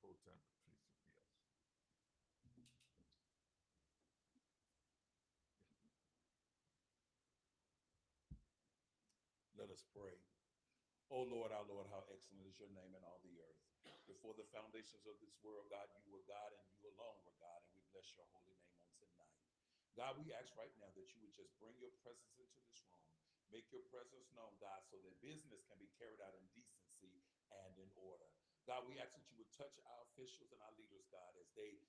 Pro Tem Patricia Fields. Let us pray. O Lord, our Lord, how excellent is your name in all the earth. Before the foundations of this world, God, you were God and you alone were God, and we bless your holy name on tonight. God, we ask right now that you would just bring your presence into this room. Make your presence known, God, so that business can be carried out in decency and in order. God, we ask that you would touch our officials and our leaders, God, as they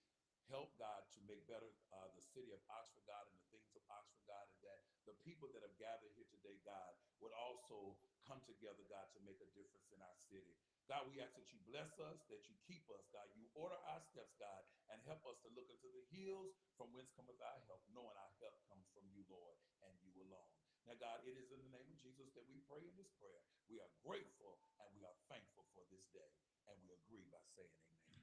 help God to make better the city of Oxford, God, and the things of Oxford, God, and that the people that have gathered here today, God, would also come together, God, to make a difference in our city. God, we ask that you bless us, that you keep us, God. You order our steps, God, and help us to look into the hills from whence cometh our help, knowing our help comes from you, Lord, and you alone. Now, God, it is in the name of Jesus that we pray in this prayer. We are grateful and we are thankful for this day, and we agree by saying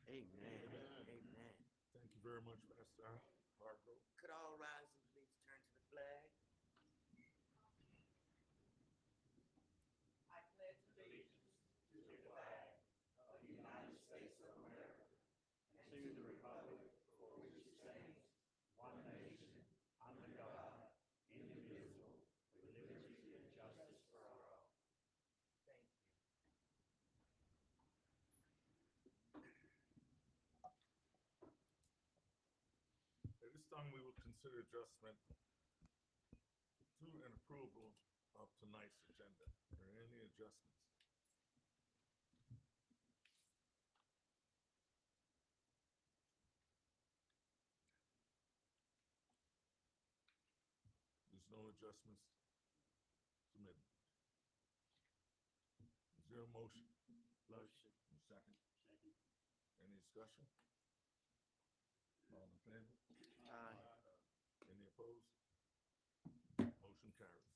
amen. Amen. Amen. Amen. Thank you very much, Pastor Hargrove. Could all rise and please turn to the flag? I pledge allegiance to the flag of the United States of America and to the republic for which it stands, one nation, under God, indivisible, with liberty and justice for all. Thank you. At this time, we will consider adjustment to and approval of tonight's agenda. Are there any adjustments? There's no adjustments submitted. Is there a motion? Motion. A second? Second. Any discussion? All in favor? Aye. Any opposed? Motion carries.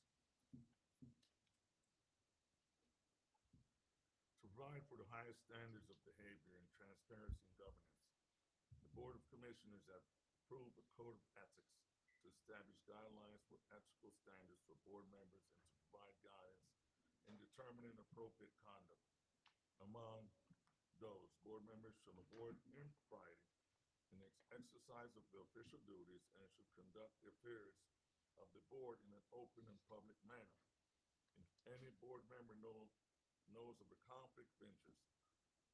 To provide for the highest standards of behavior and transparency in governance, the Board of Commissioners have approved a code of ethics to establish guidelines for ethical standards for board members and to provide guidance in determining appropriate conduct. Among those, board members shall avoid impropriety in the exercise of their official duties and should conduct the affairs of the board in an open and public manner. If any board member knows of a conflict of interest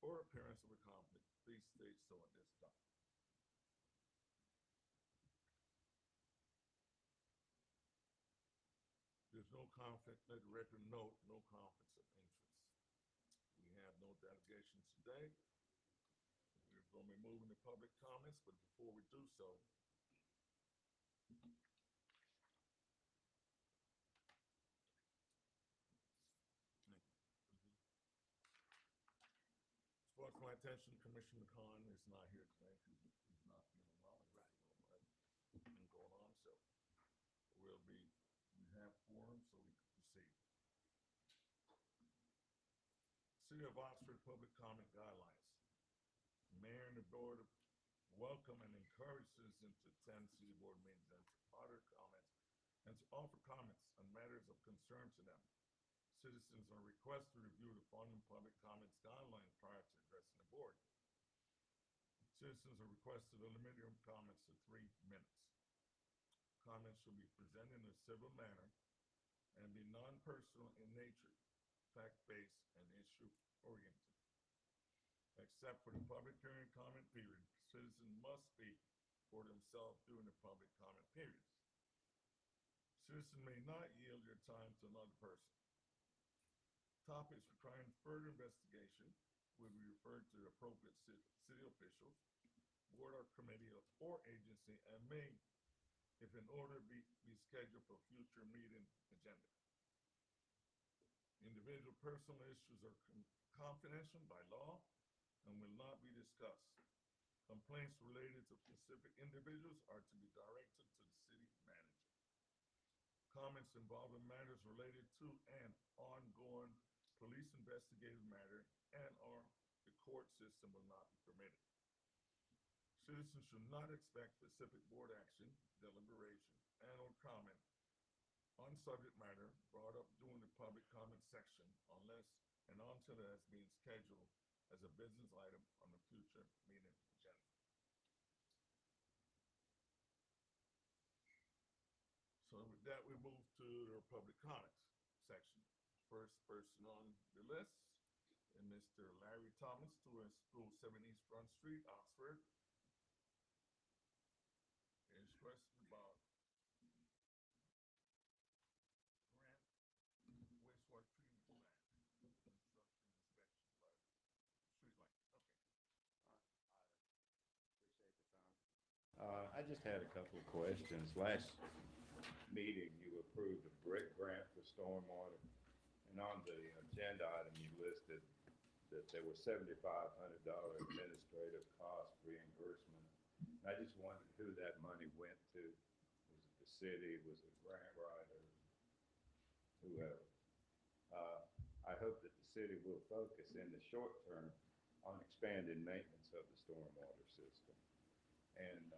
or appearance of a conflict, please state so at this time. There's no conflict, let the record note, no conflicts of interest. We have no delegations today. We're going to be moving to public comments, but before we do so, as far as my attention, Commissioner Khan is not here today. He's not feeling well. Right. Been going on, so we have quorum, so we can proceed. City of Oxford Public Comment Guidelines. Mayor and the board welcome and encourage citizens to attend city board meetings and to utter comments and to offer comments on matters of concern to them. Citizens are requested to review the following public comments guidelines prior to addressing the board. Citizens are requested to limit their comments to 3 minutes. Comments should be presented in a civil manner and be non-personal in nature, fact-based, and issue-oriented. Except for the public hearing comment period, citizens must speak for themselves during the public comment periods. Citizens may not yield their time to another person. Topics requiring further investigation will be referred to the appropriate city officials, board or committee or agency, and may, if in order, be scheduled for future meeting agenda. Individual personal issues are confidential by law and will not be discussed. Complaints related to specific individuals are to be directed to the city manager. Comments involving matters related to an ongoing police investigative matter and or the court system will not be permitted. Citizens should not expect specific board action, deliberation, and or comment on subject matter brought up during the public comment section unless and until it has been scheduled as a business item on the future meeting agenda. So with that, we move to the public comments section. First person on the list is Mr. Larry Thomas, 207 East Front Street, Oxford. His question about grant wastewater treatment plant construction inspection flood street light. Okay. I just had a couple of questions. Last meeting, you approved a brick grant for stormwater, and on the agenda item, you listed that there was $7,500 administrative cost reimbursement. And I just wondered who that money went to. Was it the city? Was it grant writers? Whoever. I hope that the city will focus in the short term on expanding maintenance of the stormwater system. And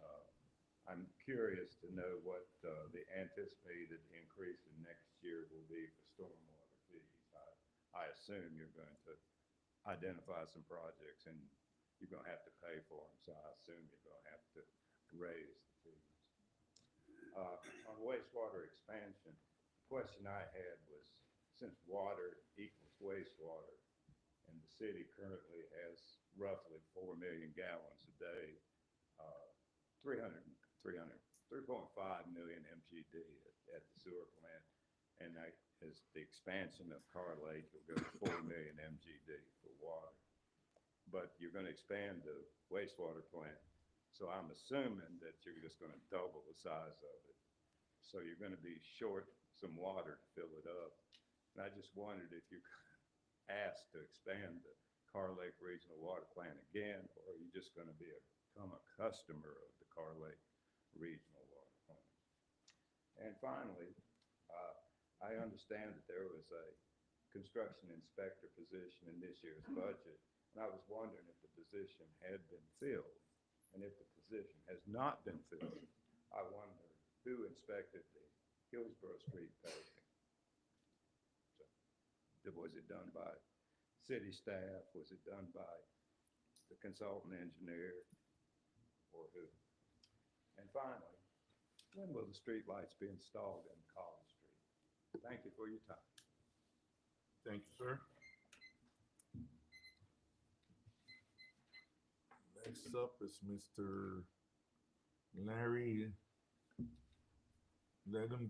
I'm curious to know what the anticipated increase in next year will be for stormwater fees. I assume you're going to identify some projects and you're going to have to pay for them, so I assume you're going to have to raise the fees. On wastewater expansion, the question I had was, since water equals wastewater, and the city currently has roughly 4 million gallons a day, 3.5 million MGD at the sewer plant, and as the expansion of Car Lake will go to 4 million MGD for water. But you're going to expand the wastewater plant, so I'm assuming that you're just going to double the size of it. So you're going to be short some water to fill it up. And I just wondered if you could ask to expand the Car Lake Regional Water Plant again, or are you just going to become a customer of the Car Lake Regional Water Plant? And finally, I understand that there was a construction inspector position in this year's budget, and I was wondering if the position had been filled. And if the position has not been filled, I wonder who inspected the Hillsborough Street paving. So, was it done by city staff? Was it done by the consultant engineer, or who? And finally, when will the street lights be installed in College Street? Thank you for your time. Thank you, sir. Next up is Mr. Larry Letterberg,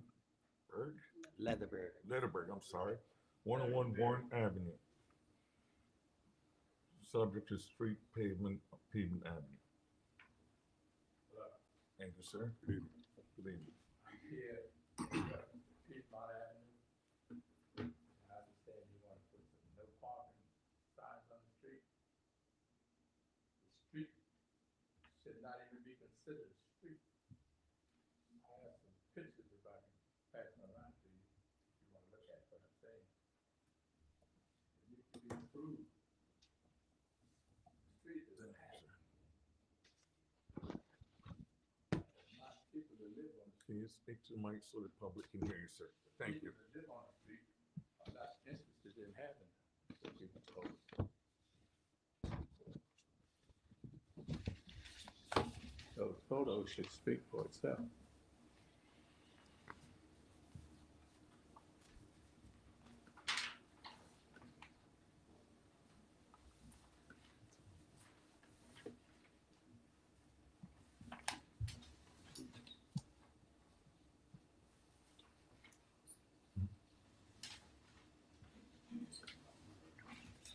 I'm sorry. 101 Warren Avenue. Subject to street pavement of Piedmont Avenue. Thank you, sir. Good evening. Good evening. Here, Piedmont Avenue. I understand you want to put some no parking signs on the street. The street should not even be considered a street. I have some pictures if I can pass them around to you, if you want to look at what I'm saying. It needs to be improved. The street is a hazard. Not people that live on the street. Can you speak to the mic so the public can hear you, sir? Thank you. People that live on the street are not interested in having the people close. Those photos should speak for itself.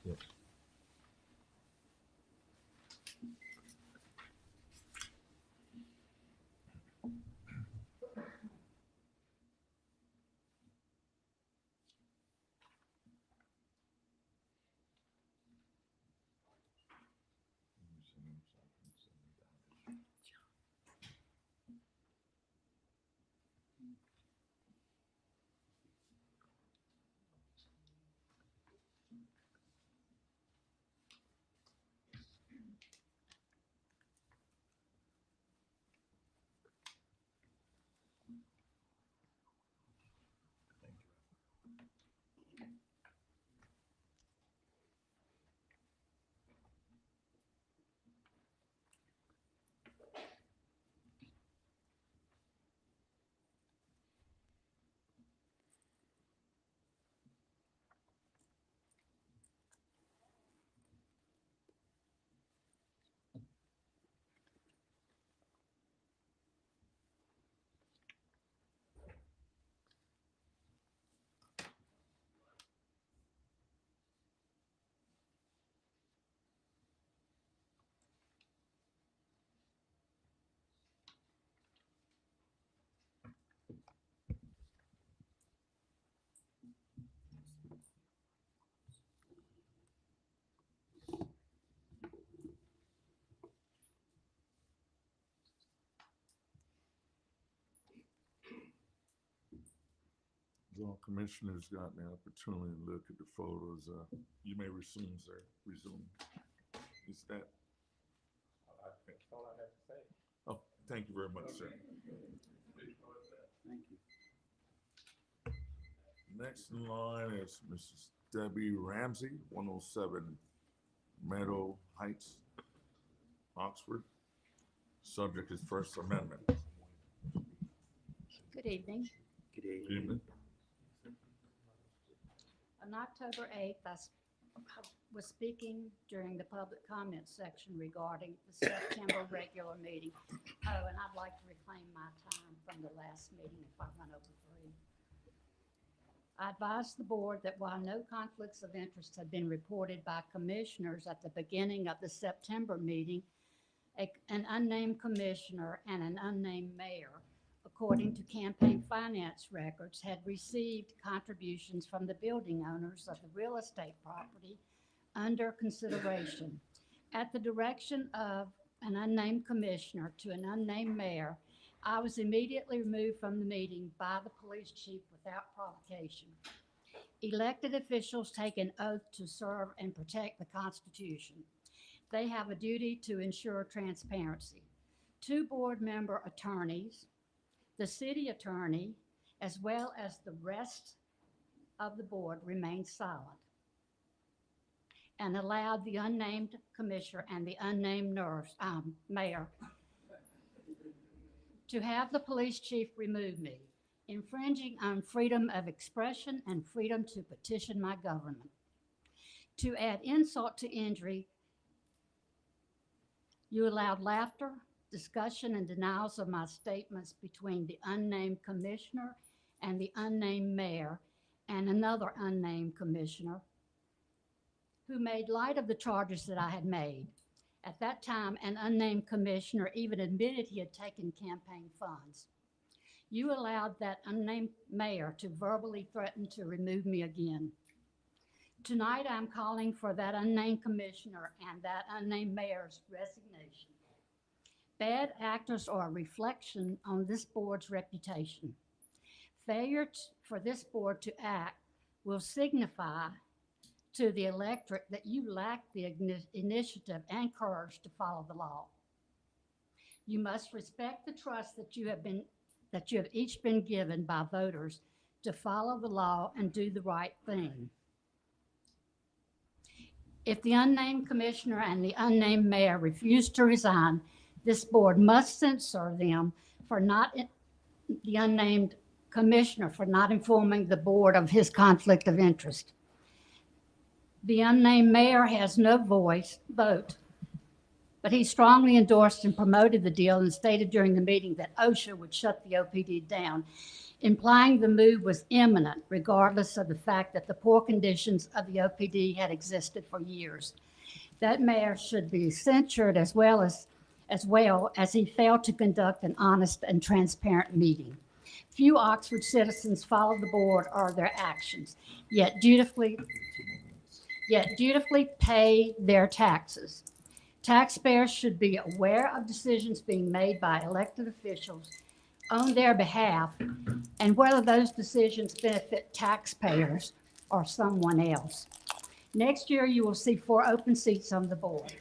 Yes. All commissioners got the opportunity to look at the photos. You may resume, sir. Resume. Is that? That's all I have to say. Oh, thank you very much, sir. Thank you. Next in line is Mrs. Debbie Ramsey, 107 Meadow Heights, Oxford. Subject is First Amendment. Good evening. Good evening. Evening. On October 8th, I was speaking during the public comment section regarding the September regular meeting. Oh, and I'd like to reclaim my time from the last meeting if I run over 3. I advised the board that while no conflicts of interest had been reported by commissioners at the beginning of the September meeting, an unnamed commissioner and an unnamed mayor, according to campaign finance records, had received contributions from the building owners of the real estate property under consideration. At the direction of an unnamed commissioner to an unnamed mayor, I was immediately removed from the meeting by the police chief without provocation. Elected officials take an oath to serve and protect the Constitution. They have a duty to ensure transparency. 2 board member attorneys, the city attorney, as well as the rest of the board, remained silent and allowed the unnamed commissioner and the unnamed mayor to have the police chief remove me, infringing on freedom of expression and freedom to petition my government. To add insult to injury, you allowed laughter, discussion, and denials of my statements between the unnamed commissioner and the unnamed mayor and another unnamed commissioner who made light of the charges that I had made. At that time, an unnamed commissioner even admitted he had taken campaign funds. You allowed that unnamed mayor to verbally threaten to remove me again. Tonight, I'm calling for that unnamed commissioner and that unnamed mayor's resignation. Bad actors are a reflection on this board's reputation. Failure for this board to act will signify to the electorate that you lack the initiative and courage to follow the law. You must respect the trust that you have each been given by voters to follow the law and do the right thing. If the unnamed commissioner and the unnamed mayor refuse to resign, this board must censor them for the unnamed commissioner for not informing the board of his conflict of interest. The unnamed mayor has no vote, but he strongly endorsed and promoted the deal and stated during the meeting that OSHA would shut the OPD down, implying the move was imminent, regardless of the fact that the poor conditions of the OPD had existed for years. That mayor should be censured as well as he failed to conduct an honest and transparent meeting. Few Oxford citizens follow the board or their actions, yet dutifully pay their taxes. Taxpayers should be aware of decisions being made by elected officials on their behalf and whether those decisions benefit taxpayers or someone else. Next year, you will see 4 open seats on the board.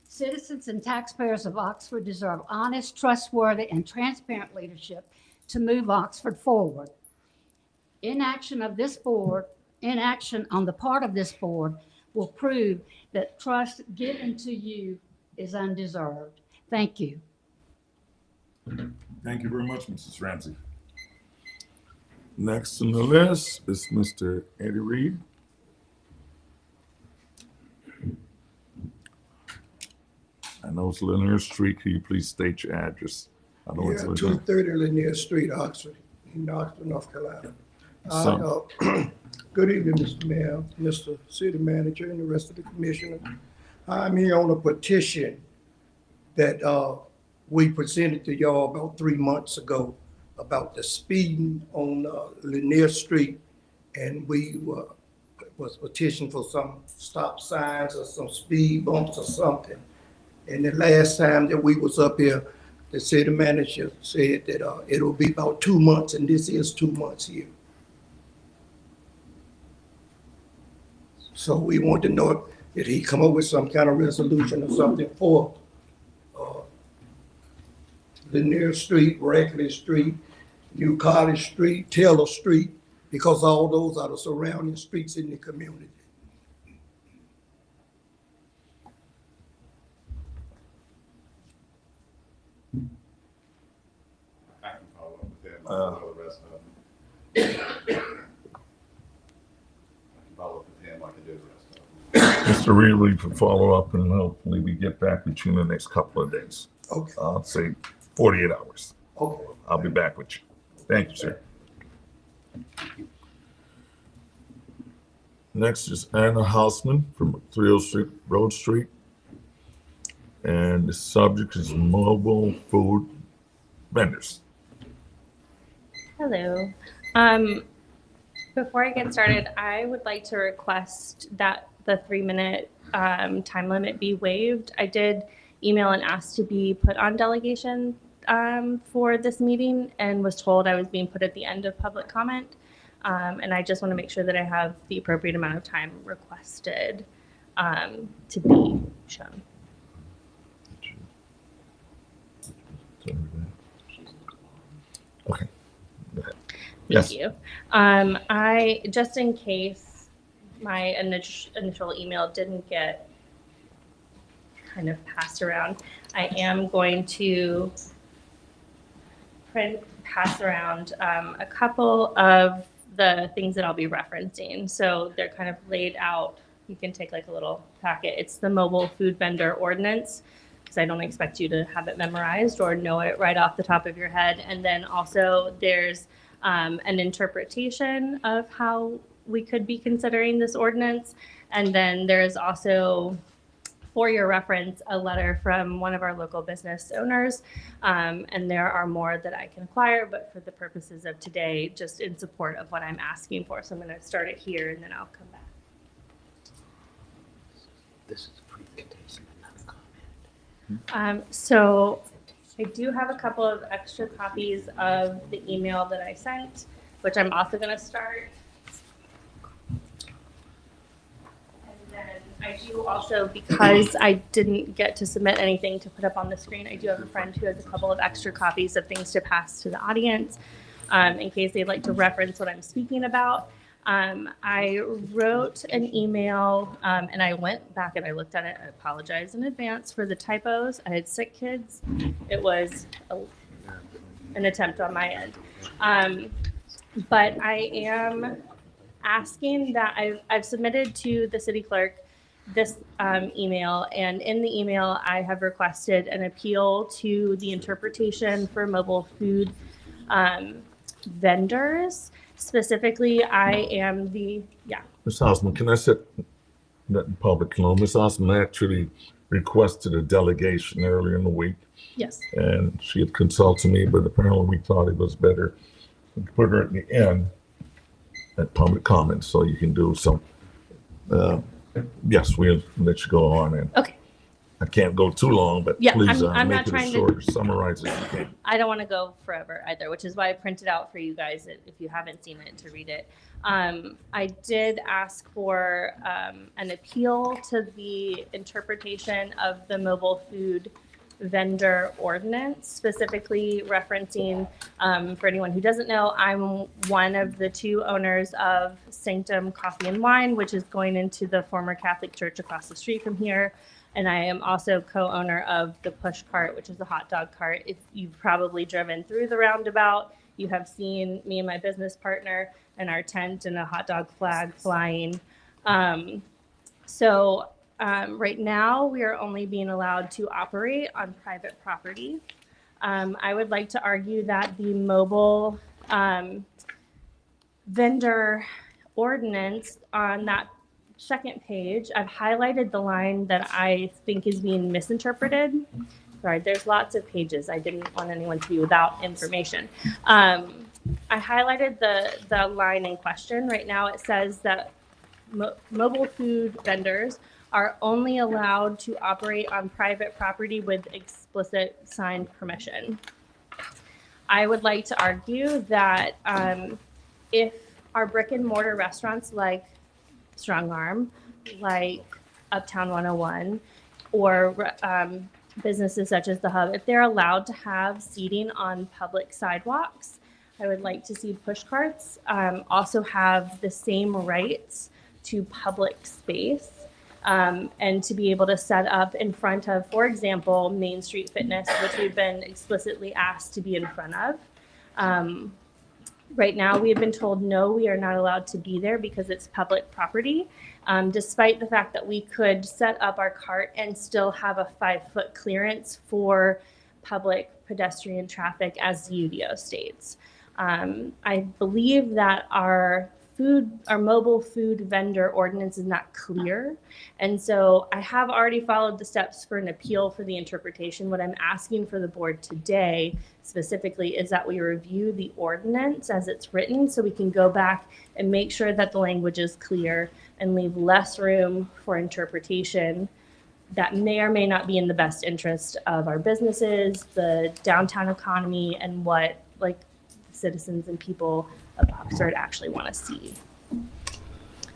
Citizens and taxpayers of Oxford deserve honest, trustworthy, and transparent leadership to move Oxford forward. Inaction on the part of this board will prove that trust given to you is undeserved. Thank you. Thank you very much, Mrs. Ramsey. Next on the list is Mr. Eddie Reed. I know it's Lanier Street. Can you please state your address? I know it's 230 Lanier Street, Oxford, in Oxford, North Carolina. So- Good evening, Mr. Mayor, Mr. City Manager, and the rest of the commissioner. I'm here on a petition that we presented to y'all about 3 months ago about the speeding on Lanier Street, and we was petitioning for some stop signs or some speed bumps or something. And the last time that we was up here, the city manager said that it'll be about 2 months, and this is 2 months here. So we want to know if he come up with some kind of resolution or something for Lanier Street, Rackley Street, New Cottage Street, Taylor Street, because all those are the surrounding streets in the community. I can follow up with him, I don't know the rest of them. I can follow up with him like I do the rest of them. Mr. Reed, we can follow up and hopefully we get back with you in the next couple of days. Okay, I'll say 48 hours. okay. I'll be back with you. Thank you, sir. Next is Anna Hausman from 303 Street, Road Street. And the subject is mobile food vendors. Hello. Before I get started, I would like to request that the 3-minute time limit be waived. I did email and ask to be put on delegation for this meeting and was told I was being put at the end of public comment. And I just want to make sure that I have the appropriate amount of time requested to be shown. Okay. Go ahead. Yes. Thank you. I, just in case my initial email didn't get kind of passed around, I am going to pass around a couple of the things that I'll be referencing. So they're kind of laid out. You can take like a little packet. It's the mobile food vendor ordinance, because I don't expect you to have it memorized or know it right off the top of your head. And then also there's an interpretation of how we could be considering this ordinance. And then there's also, for your reference, a letter from one of our local business owners. And there are more that I can acquire, but for the purposes of today, just in support of what I'm asking for. So I'm going to start it here and then I'll come back. This is a presentation, not a comment. So I do have a couple of extra copies of the email that I sent, which I'm also going to start. And then I do also, because I didn't get to submit anything to put up on the screen, I do have a friend who has a couple of extra copies of things to pass to the audience in case they'd like to reference what I'm speaking about. I wrote an email and I went back and I looked at it. I apologize in advance for the typos. I had sick kids. It was an attempt on my end. But I am asking that I've submitted to the city clerk this email, and in the email I have requested an appeal to the interpretation for mobile food vendors. Specifically, I am the, Ms. Osmond, can I set that in public law? Ms. Osmond actually requested a delegation earlier in the week, yes. and she had consulted me, but apparently we thought it was better to put her at the end at public comments, so you can do some. Yes, we'll let you go on, and Okay. I can't go too long, but Yeah, please I'm make not it trying as to- short or summarize as you can. I don't want to go forever either, which is why I printed out for you guys if you haven't seen it to read it. I did ask for an appeal to the interpretation of the mobile food vendor ordinance, specifically referencing, for anyone who doesn't know, I'm one of the 2 owners of Sanctum Coffee and Wine, which is going into the former Catholic church across the street from here. And I am also co-owner of the Push Cart, which is a hot dog cart. If you've probably driven through the roundabout, you have seen me and my business partner and our tent and a hot dog flag flying. Right now, we are only being allowed to operate on private property. I would like to argue that the mobile vendor ordinance on that second page, I've highlighted the line that I think is being misinterpreted. Sorry, there's lots of pages. I didn't want anyone to be without information. I highlighted the line in question. Right now it says that mobile food vendors are only allowed to operate on private property with explicit signed permission. I would like to argue that if our brick and mortar restaurants like Strong Arm like Uptown 101 or businesses such as the Hub, if they're allowed to have seating on public sidewalks, I would like to see push carts also have the same rights to public space and to be able to set up in front of, for example, Main Street Fitness, which we've been explicitly asked to be in front of. Right now, we have been told, no, we are not allowed to be there because it's public property, despite the fact that we could set up our cart and still have a 5-foot clearance for public pedestrian traffic as the UDO states. I believe that our mobile food vendor ordinance is not clear. And so I have already followed the steps for an appeal for the interpretation. What I'm asking for the board today specifically is that we review the ordinance as it's written so we can go back and make sure that the language is clear and leave less room for interpretation that may or may not be in the best interest of our businesses, the downtown economy, and what like citizens and people of Oxford actually want to see.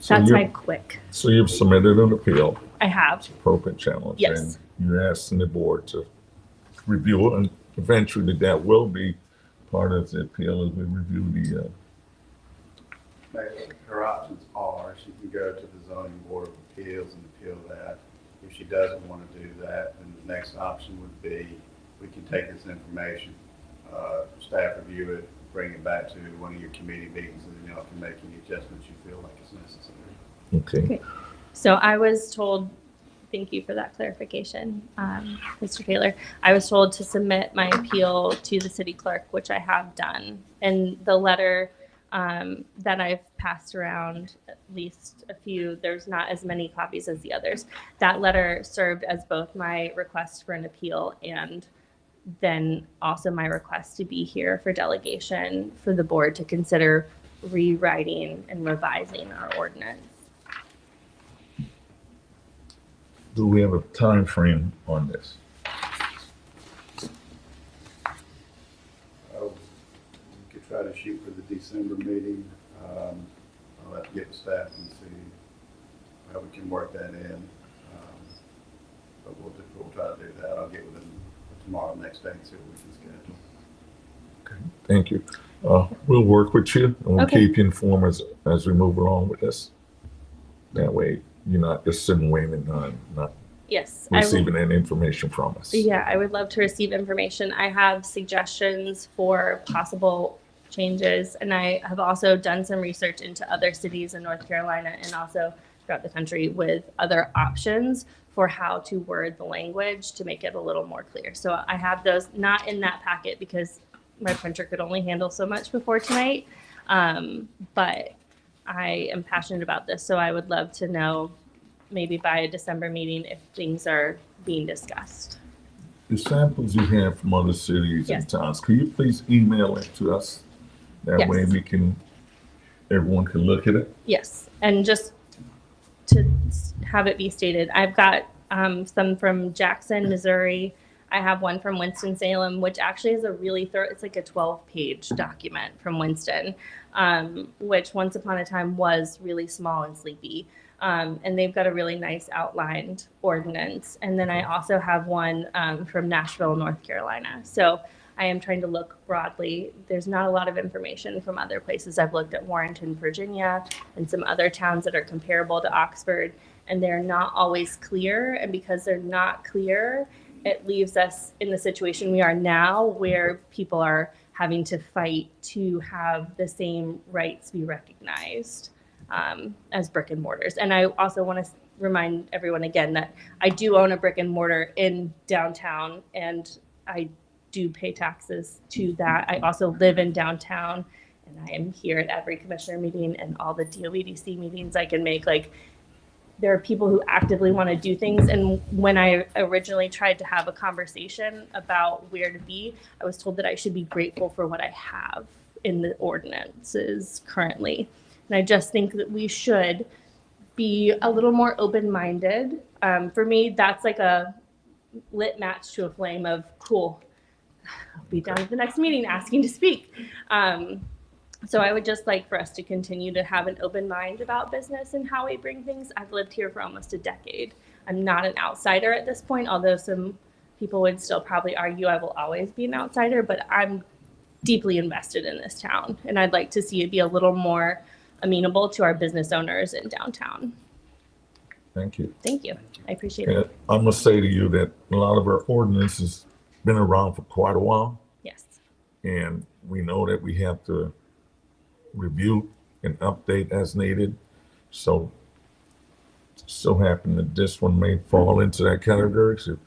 So That's you- my quick. So you've submitted an appeal, I have. appropriate challenge. Yes. And you're asking the board to review it, and eventually that will be part of the appeal as we review the, Her options are, she can go to the zoning board of appeals and appeal that. If she doesn't want to do that, then the next option would be, we can take this information, staff review it, bring it back to one of your committee meetings, and then y'all can make any adjustments you feel like is necessary. okay. So I was told, thank you for that clarification, Mr. Taylor. I was told to submit my appeal to the city clerk, which I have done. And the letter that I've passed around, at least a few, there's not as many copies as the others. That letter served as both my request for an appeal and then also my request to be here for delegation for the board to consider rewriting and revising our ordinance. Do we have a time frame on this? We could try to shoot for the December meeting. I'll have to get with staff and see how we can work that in. But we'll try to do that. I'll get with them tomorrow, next day, and see what we can schedule. Okay, thank you. We'll work with you and we'll Okay. keep you informed as we move along with this. That way you're not just sitting waiting on, not Yes. I will- receiving that information from us. Yeah, I would love to receive information. I have suggestions for possible changes, and I have also done some research into other cities in North Carolina and also throughout the country with other options for how to word the language to make it a little more clear. So I have those not in that packet because my printer could only handle so much before tonight. But I am passionate about this, so I would love to know maybe by a December meeting if things are being discussed. The samples you have from other cities Yes. and towns, could you please email it to us? That Yes. way everyone can look at it. Yes, and just to have it be stated, I've got some from Jackson, Missouri. I have one from Winston-Salem, which actually is a really thorough, it's like a 12-page document from Winston, which once upon a time was really small and sleepy. And they've got a really nice outlined ordinance. And then I also have one from Nashville, North Carolina. So I am trying to look broadly. There's not a lot of information from other places. I've looked at Warrenton, Virginia, and some other towns that are comparable to Oxford, and they're not always clear. And because they're not clear, it leaves us in the situation we are now where people are having to fight to have the same rights be recognized as brick and mortars. And I also want to remind everyone again that I do own a brick and mortar in downtown, and I do pay taxes to that. I also live in downtown, and I am here at every commissioner meeting and all the DOEDC meetings I can make. Like, there are people who actively want to do things. And when I originally tried to have a conversation about where to be, I was told that I should be grateful for what I have in the ordinances currently. And I just think that we should be a little more open-minded. For me, that's like a lit match to a flame of, cool, I'll be down at the next meeting asking to speak. So I would just like for us to continue to have an open mind about business and how we bring things. I've lived here for almost a decade. I'm not an outsider at this point, although some people would still probably argue I will always be an outsider, but I'm deeply invested in this town, and I'd like to see it be a little more amenable to our business owners in downtown. Thank you. Thank you. I appreciate And it. I must say to you that a lot of our ordinances been around for quite a while, Yes. and we know that we have to review and update as needed. So happen that this one may fall into that category. So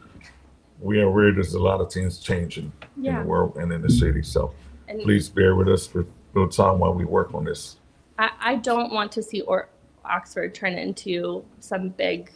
we are aware there's a lot of things changing in Yeah. the world and in the city. So And please bear with us for a little time while we work on this. I don't want to see Oxford turn into some big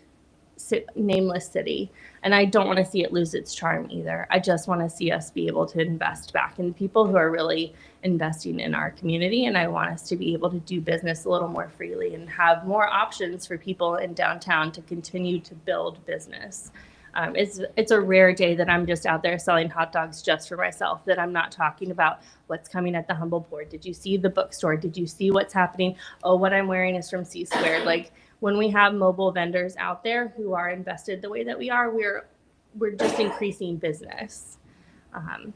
nameless city, and I don't want to see it lose its charm either. I just want to see us be able to invest back in people who are really investing in our community, and I want us to be able to do business a little more freely and have more options for people in downtown to continue to build business. It's a rare day that I'm just out there selling hot dogs just for myself, that I'm not talking about what's coming at the Humble Board. Did you see the bookstore? Did you see what's happening? Oh, what I'm wearing is from C Squared. Like, when we have mobile vendors out there who are invested the way that we are, we're just increasing business.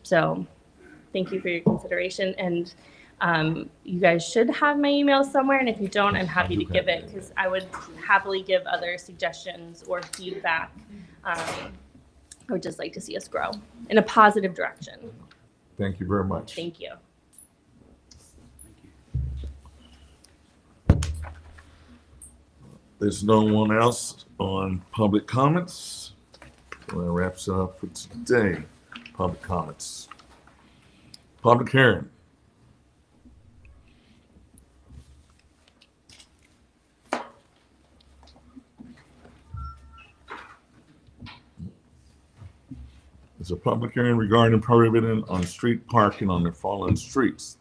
So thank you for your consideration. And you guys should have my email somewhere. And if you don't, I'm happy to give it, because I would happily give other suggestions or feedback. I would just like to see us grow in a positive direction. Thank you very much. Thank you. There's no one else on public comments. Well, that wraps it up for today. Public comments. Public hearing. It's a public hearing regarding prohibiting on-street parking on the following streets: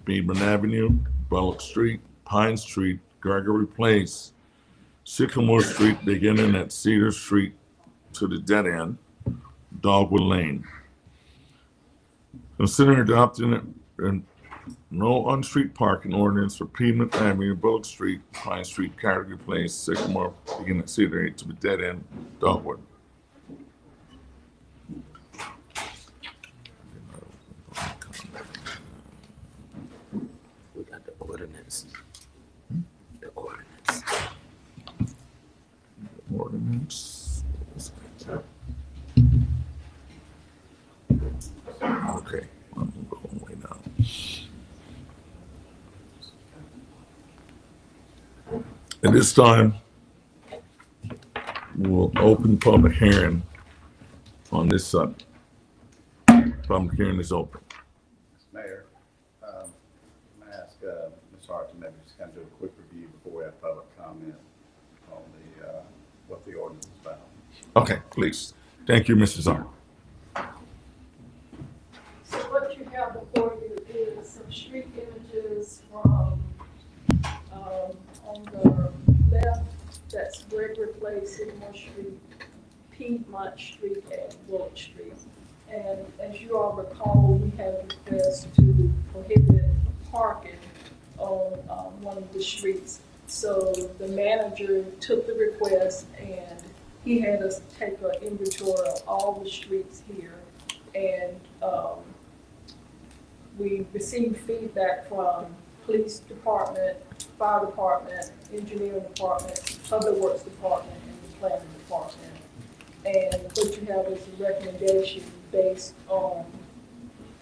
Beedman Avenue, Bullock Street, Pine Street, Gregory Place, Sycamore Street beginning at Cedar Street to the dead end, Dogwood Lane. Consider adopting a no on-street parking ordinance for Piedmont Avenue, Bullock Street, Pine Street, Gregory Place, Sycamore beginning at Cedar Street to the dead end, Dogwood. We got the ordinance. The ordinance. Ordinance. Okay, I'm going way down. At this time, we'll open public hearing on this subject. Public hearing is open. Mayor, I'm going to ask Ms. Hart to maybe just kind of do a quick review before we have public comment on what the ordinance is about. Okay, please. Thank you, Mrs. Art. So what you have before you is some street images from, on the left, that's Gregory Place, Sycamore Street, Piedmont Street, and Bullock Street. And as you all recall, we had a request to prohibit parking on one of the streets. So the manager took the request and he had us take an inventory of all the streets here. And we received feedback from police department, fire department, engineering department, public works department, and the planning department. And what you have is a recommendation based on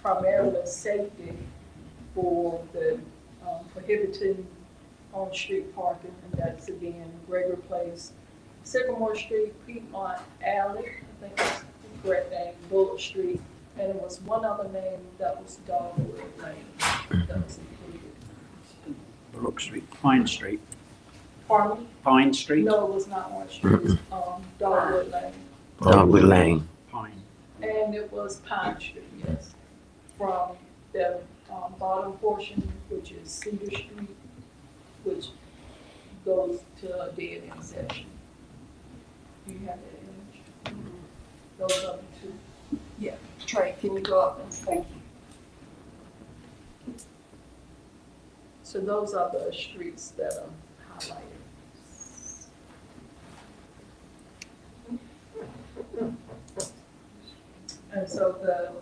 primarily safety for the prohibiting on-street parking, and that's again Gregory Place, Sycamore Street, Piedmont Alley, I think that's the correct name, Bullock Street, and it was one other name that was Dogwood Lane that was included. Bullock Street, Pine Street, Pardon me? Pine Street, No, it was not Orange Street, it was Dogwood Lane. Dogwood Lane. Pine. And it was Pine Street, yes, from the bottom portion, which is Cedar Street, which goes to a dead end section. Do you have that image? Those are the two. Yeah, Trey, can you go up and thank you? So those are the streets that are highlighted. And so the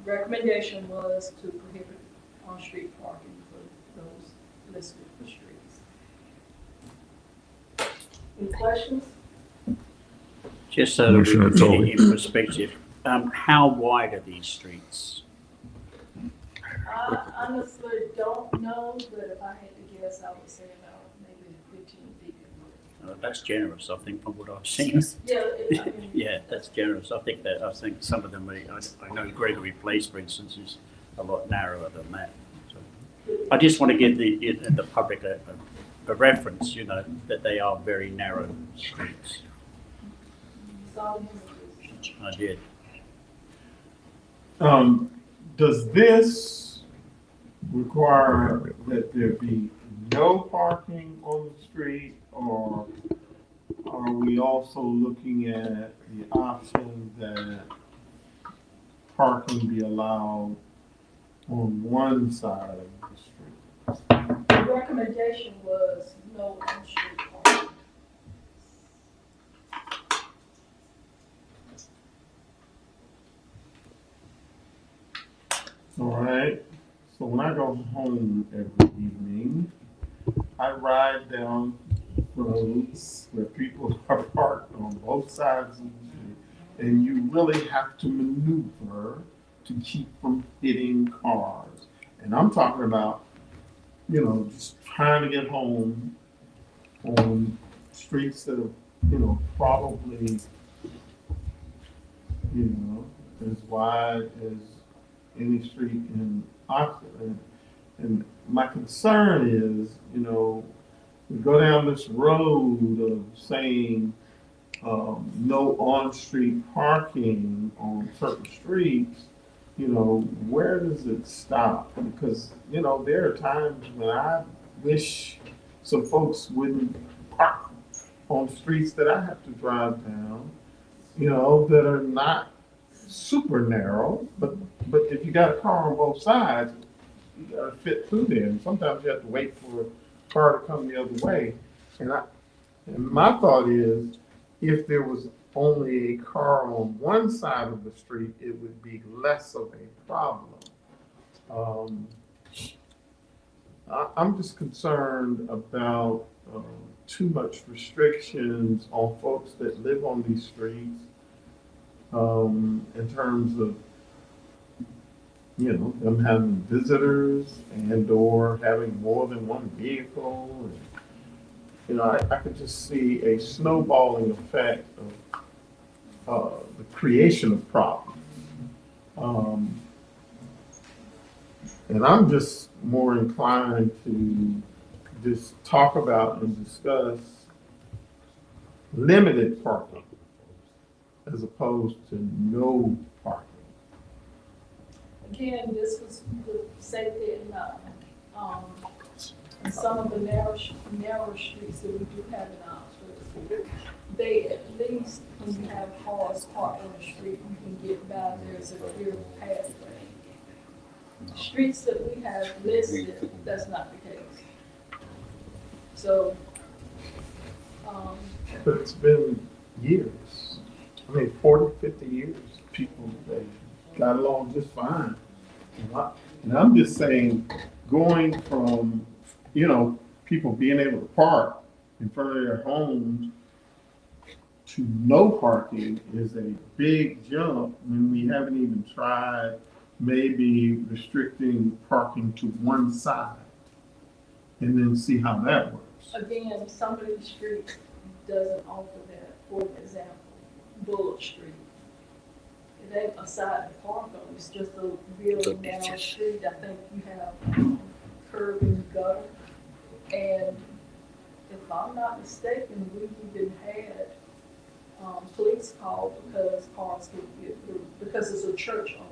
recommendation was to prohibit on-street parking for those listed streets. Any questions? Just so that we can put it in perspective, how wide are these streets? I honestly don't know, but if I had to guess, I would say about maybe 15 feet. That's generous, I think, from what I've seen. Yeah, Yeah, that's generous. I think some of them, I know Gregory Place, for instance, is a lot narrower than that. So I just want to give the public a reference, you know, that they are very narrow streets. I did. Does this require that there be no parking on the street, or are we also looking at the option that parking be allowed on one side of the street? The recommendation was no on-street parking. All right, so when I go home every evening, I ride down roads where people are parked on both sides of the street, and you really have to maneuver to keep from hitting cars. And I'm talking about, you know, just trying to get home on streets that are, you know, probably, you know, as wide as any street in Oxford. And my concern is, you know, we go down this road of saying no on-street parking on certain streets, you know, where does it stop? Because, you know, there are times when I wish some folks wouldn't park on streets that I have to drive down, you know, that are not super narrow, but if you got a car on both sides, you gotta fit through there, and sometimes you have to wait for a car to come the other way. And my thought is, if there was only a car on one side of the street, it would be less of a problem. I'm just concerned about too much restrictions on folks that live on these streets, in terms of, you know, them having visitors and or having more than one vehicle. And, you know, I could just see a snowballing effect of the creation of problems. And I'm just more inclined to just talk about and discuss limited parking as opposed to no parking. Again, this was the safety in some of the narrow streets that we do have in Oxford. They, at least when you have cars parked on the street, you can get by, there's a clear pathway. Streets that we have listed, that's not the case. So, but it's been years. I mean, 40, 50 years, people, they got along just fine. And I'm just saying, going from, you know, people being able to park in front of their homes to no parking is a big jump when we haven't even tried maybe restricting parking to one side and then see how that works. again, some of these streets doesn't offer that. For example, Bullock Street. It ain't a side to park on, it's just a really narrow street. I think you have curb and gutter. And if I'm not mistaken, we even had police called because cars couldn't get through, because there's a church on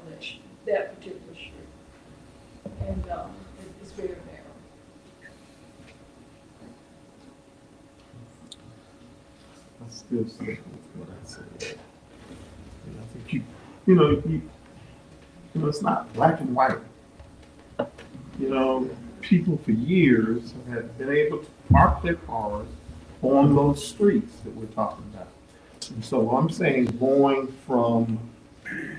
that particular street. And it's very narrow. I still stick with what I said. And I think you know, it's not black and white. You know, people for years have been able to park their cars on those streets that we're talking about. And so I'm saying going from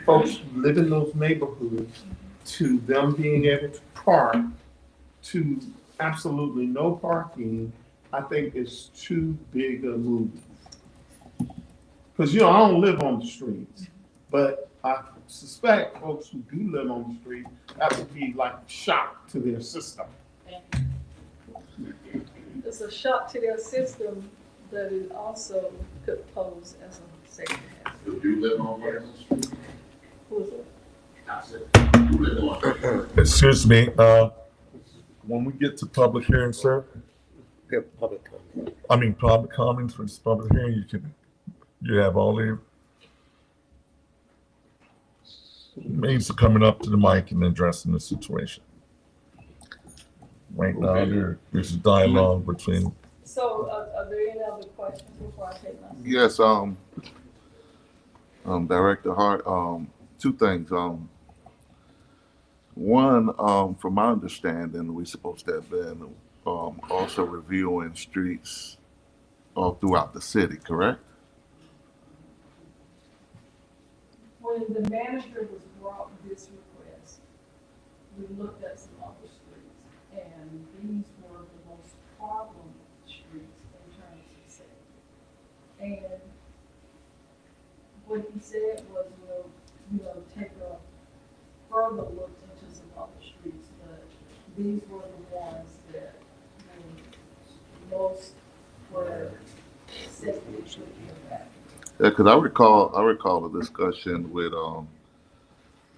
folks who live in those neighborhoods to them being able to park to absolutely no parking, I think is too big a move. Because, I don't live on the streets, but I suspect folks who do live on the street, that would be like a shock to their system. It's a shock to their system, but it also could pose as a safety hazard. Do you live on Pleasant Street? Who is it? I said, you live on. Excuse me, when we get to public hearing, sir, Public comment. I mean, public comments for this public hearing, you have all the means of coming up to the mic and addressing the situation. Right now, there's a dialogue between. So are there any other questions before I take my? Yes, Director Hart, two things. One, from my understanding, we're supposed to have been also reviewing streets all throughout the city, correct? When the manager was brought this request, we looked at some other streets, and these were the most problem streets in terms of safety. And what he said was, we'll take a further look into some other streets, but these were the ones that most were safety impacted. Yeah, because I recall a discussion with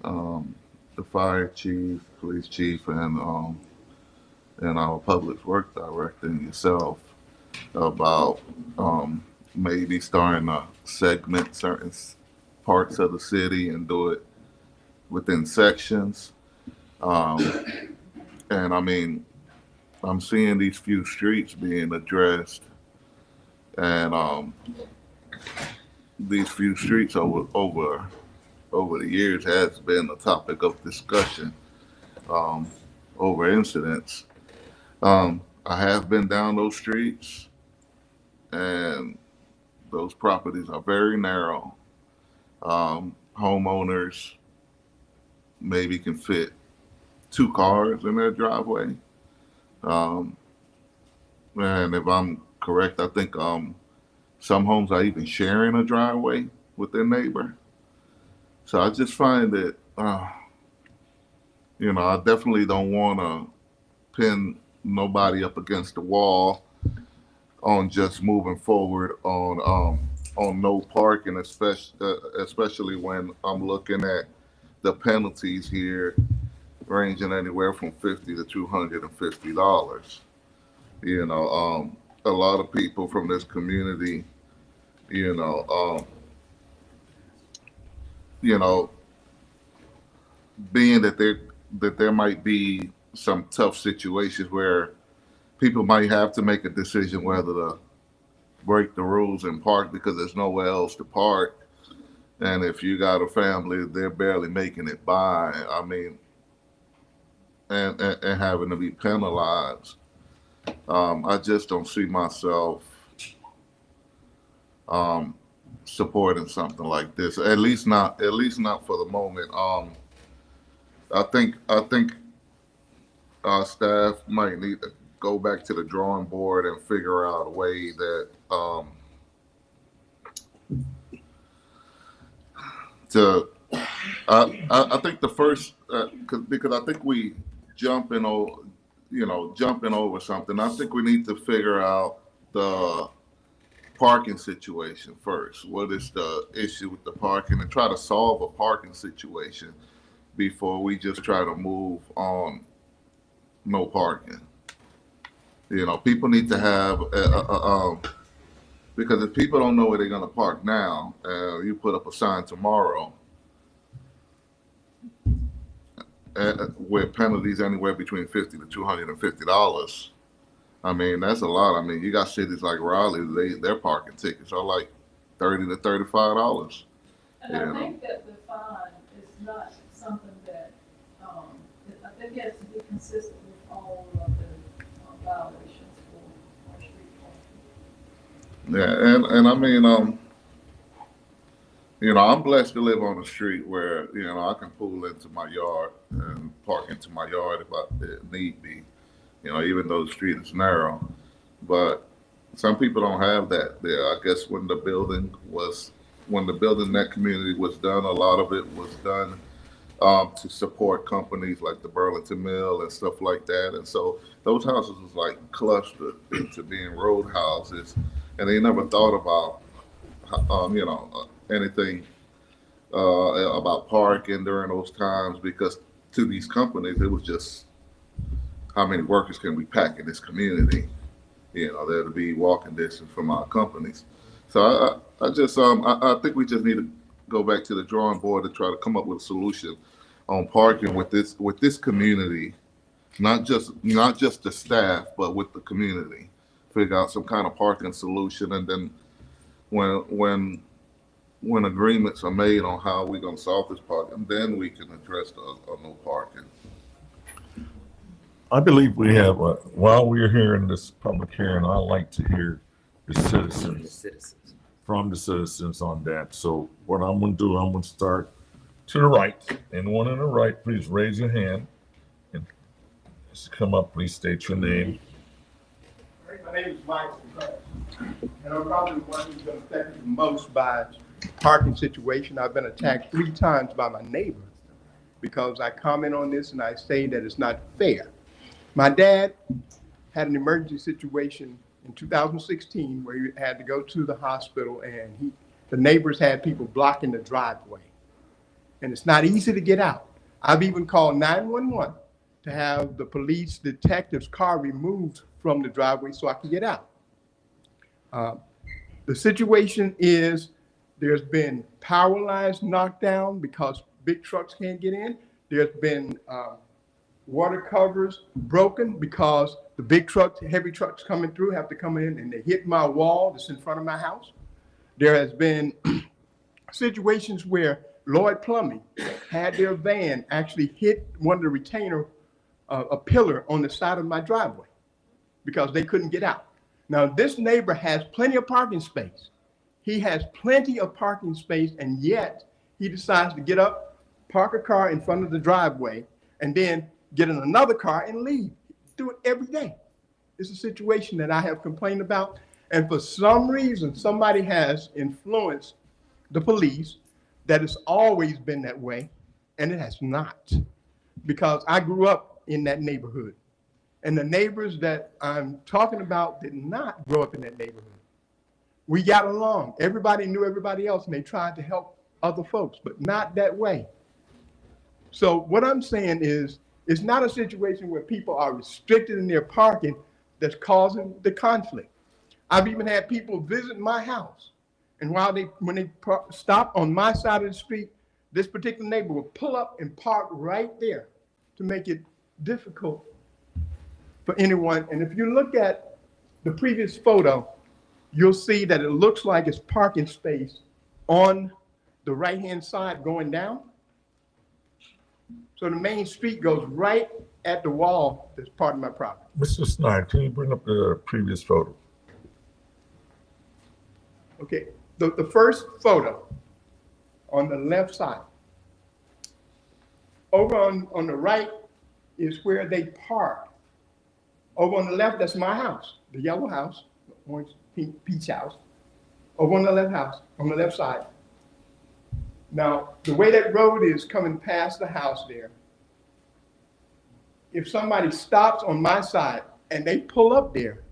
the fire chief, police chief, and our public works director and yourself about maybe starting to segment certain parts of the city and do it within sections. And I mean, I'm seeing these few streets being addressed, and these few streets over the years has been a topic of discussion over incidents. I have been down those streets, and those properties are very narrow. Homeowners maybe can fit 2 cars in their driveway. And if I'm correct, I think some homes are even sharing a driveway with their neighbor. So I just find that, I definitely don't want to pin nobody up against the wall on just moving forward on no parking, especially when I'm looking at the penalties here ranging anywhere from $50 to $250. A lot of people from this community, being that there might be some tough situations where people might have to make a decision whether to break the rules and park because there's nowhere else to park. And if you got a family, they're barely making it by. I mean, and having to be penalized. I just don't see myself supporting something like this. At least not for the moment. I think our staff might need to go back to the drawing board and figure out a way that I think the first because I think we jumping over something. I think we need to figure out the parking situation first. What is the issue with the parking, and try to solve a parking situation before we just try to move on no parking. People need to have because if people don't know where they're going to park now, you put up a sign tomorrow with penalties anywhere between $50 to $250. I mean, that's a lot. I mean, you got cities like Raleigh, their parking tickets are like $30 to $35. And I think that the fine is not something that, I think it has to be consistent with all all of the violations for our street parking. Yeah, and I mean, you know, I'm blessed to live on a street where, you know, I can pull into my yard and park into my yard if need be, you know, even though the street is narrow. But some people don't have that there. I guess when the building in that community was done, a lot of it was done to support companies like the Burlington Mill and stuff like that. And so those houses was like clustered into being road houses, and they never thought about, you know, anything about parking during those times, because to these companies, it was just how many workers can we pack in this community? You know, there to be walking distance from our companies. So I just I think we just need to go back to the drawing board to try to come up with a solution on parking with this community, not just the staff, but with the community. Figure out some kind of parking solution, and then when agreements are made on how we're gonna solve this parking, then we can address the no parking. I believe we have, while we're here in this public hearing, I'd like to hear the citizens, from the citizens on that. So what I'm gonna do, I'm gonna start to the right. Anyone on the right, please raise your hand. And just come up, please state your name. My name is Mike, and I'm probably the one who's been affected the most by the parking situation. I've been attacked 3 times by my neighbor because I comment on this and I say that it's not fair. My dad had an emergency situation in 2016 where he had to go to the hospital, and the neighbors had people blocking the driveway. And it's not easy to get out. I've even called 911 to have the police detective's car removed from the driveway so I can get out. The situation is there's been power lines knocked down because big trucks can't get in. There's been water covers broken because the big trucks, heavy trucks coming through have to come in and they hit my wall that's in front of my house. There has been situations where Lloyd Plumbing had their van actually hit one of the retainer, a pillar on the side of my driveway because they couldn't get out. Now, this neighbor has plenty of parking space. He has plenty of parking space, and yet he decides to get up, park a car in front of the driveway, and then get in another car and leave. Do it every day. It's a situation that I have complained about. And for some reason, somebody has influenced the police that it's always been that way, and it has not. Because I grew up in that neighborhood. And the neighbors that I'm talking about did not grow up in that neighborhood. We got along. Everybody knew everybody else, and they tried to help other folks, but not that way. So what I'm saying is, it's not a situation where people are restricted in their parking that's causing the conflict. I've even had people visit my house, and when they stop on my side of the street, this particular neighbor will pull up and park right there to make it difficult for anyone. And if you look at the previous photo, you'll see that it looks like it's parking space on the right-hand side going down. So the main street goes right at the wall that's part of my property. Mr. Snyder, can you bring up the previous photo? Okay, the first photo on the left side. Over on the right is where they park. Over on the left, that's my house, the yellow house, orange, pink, peach house. Over on the left house, on the left side. Now, the way that road is coming past the house there, if somebody stops on my side and they pull up there,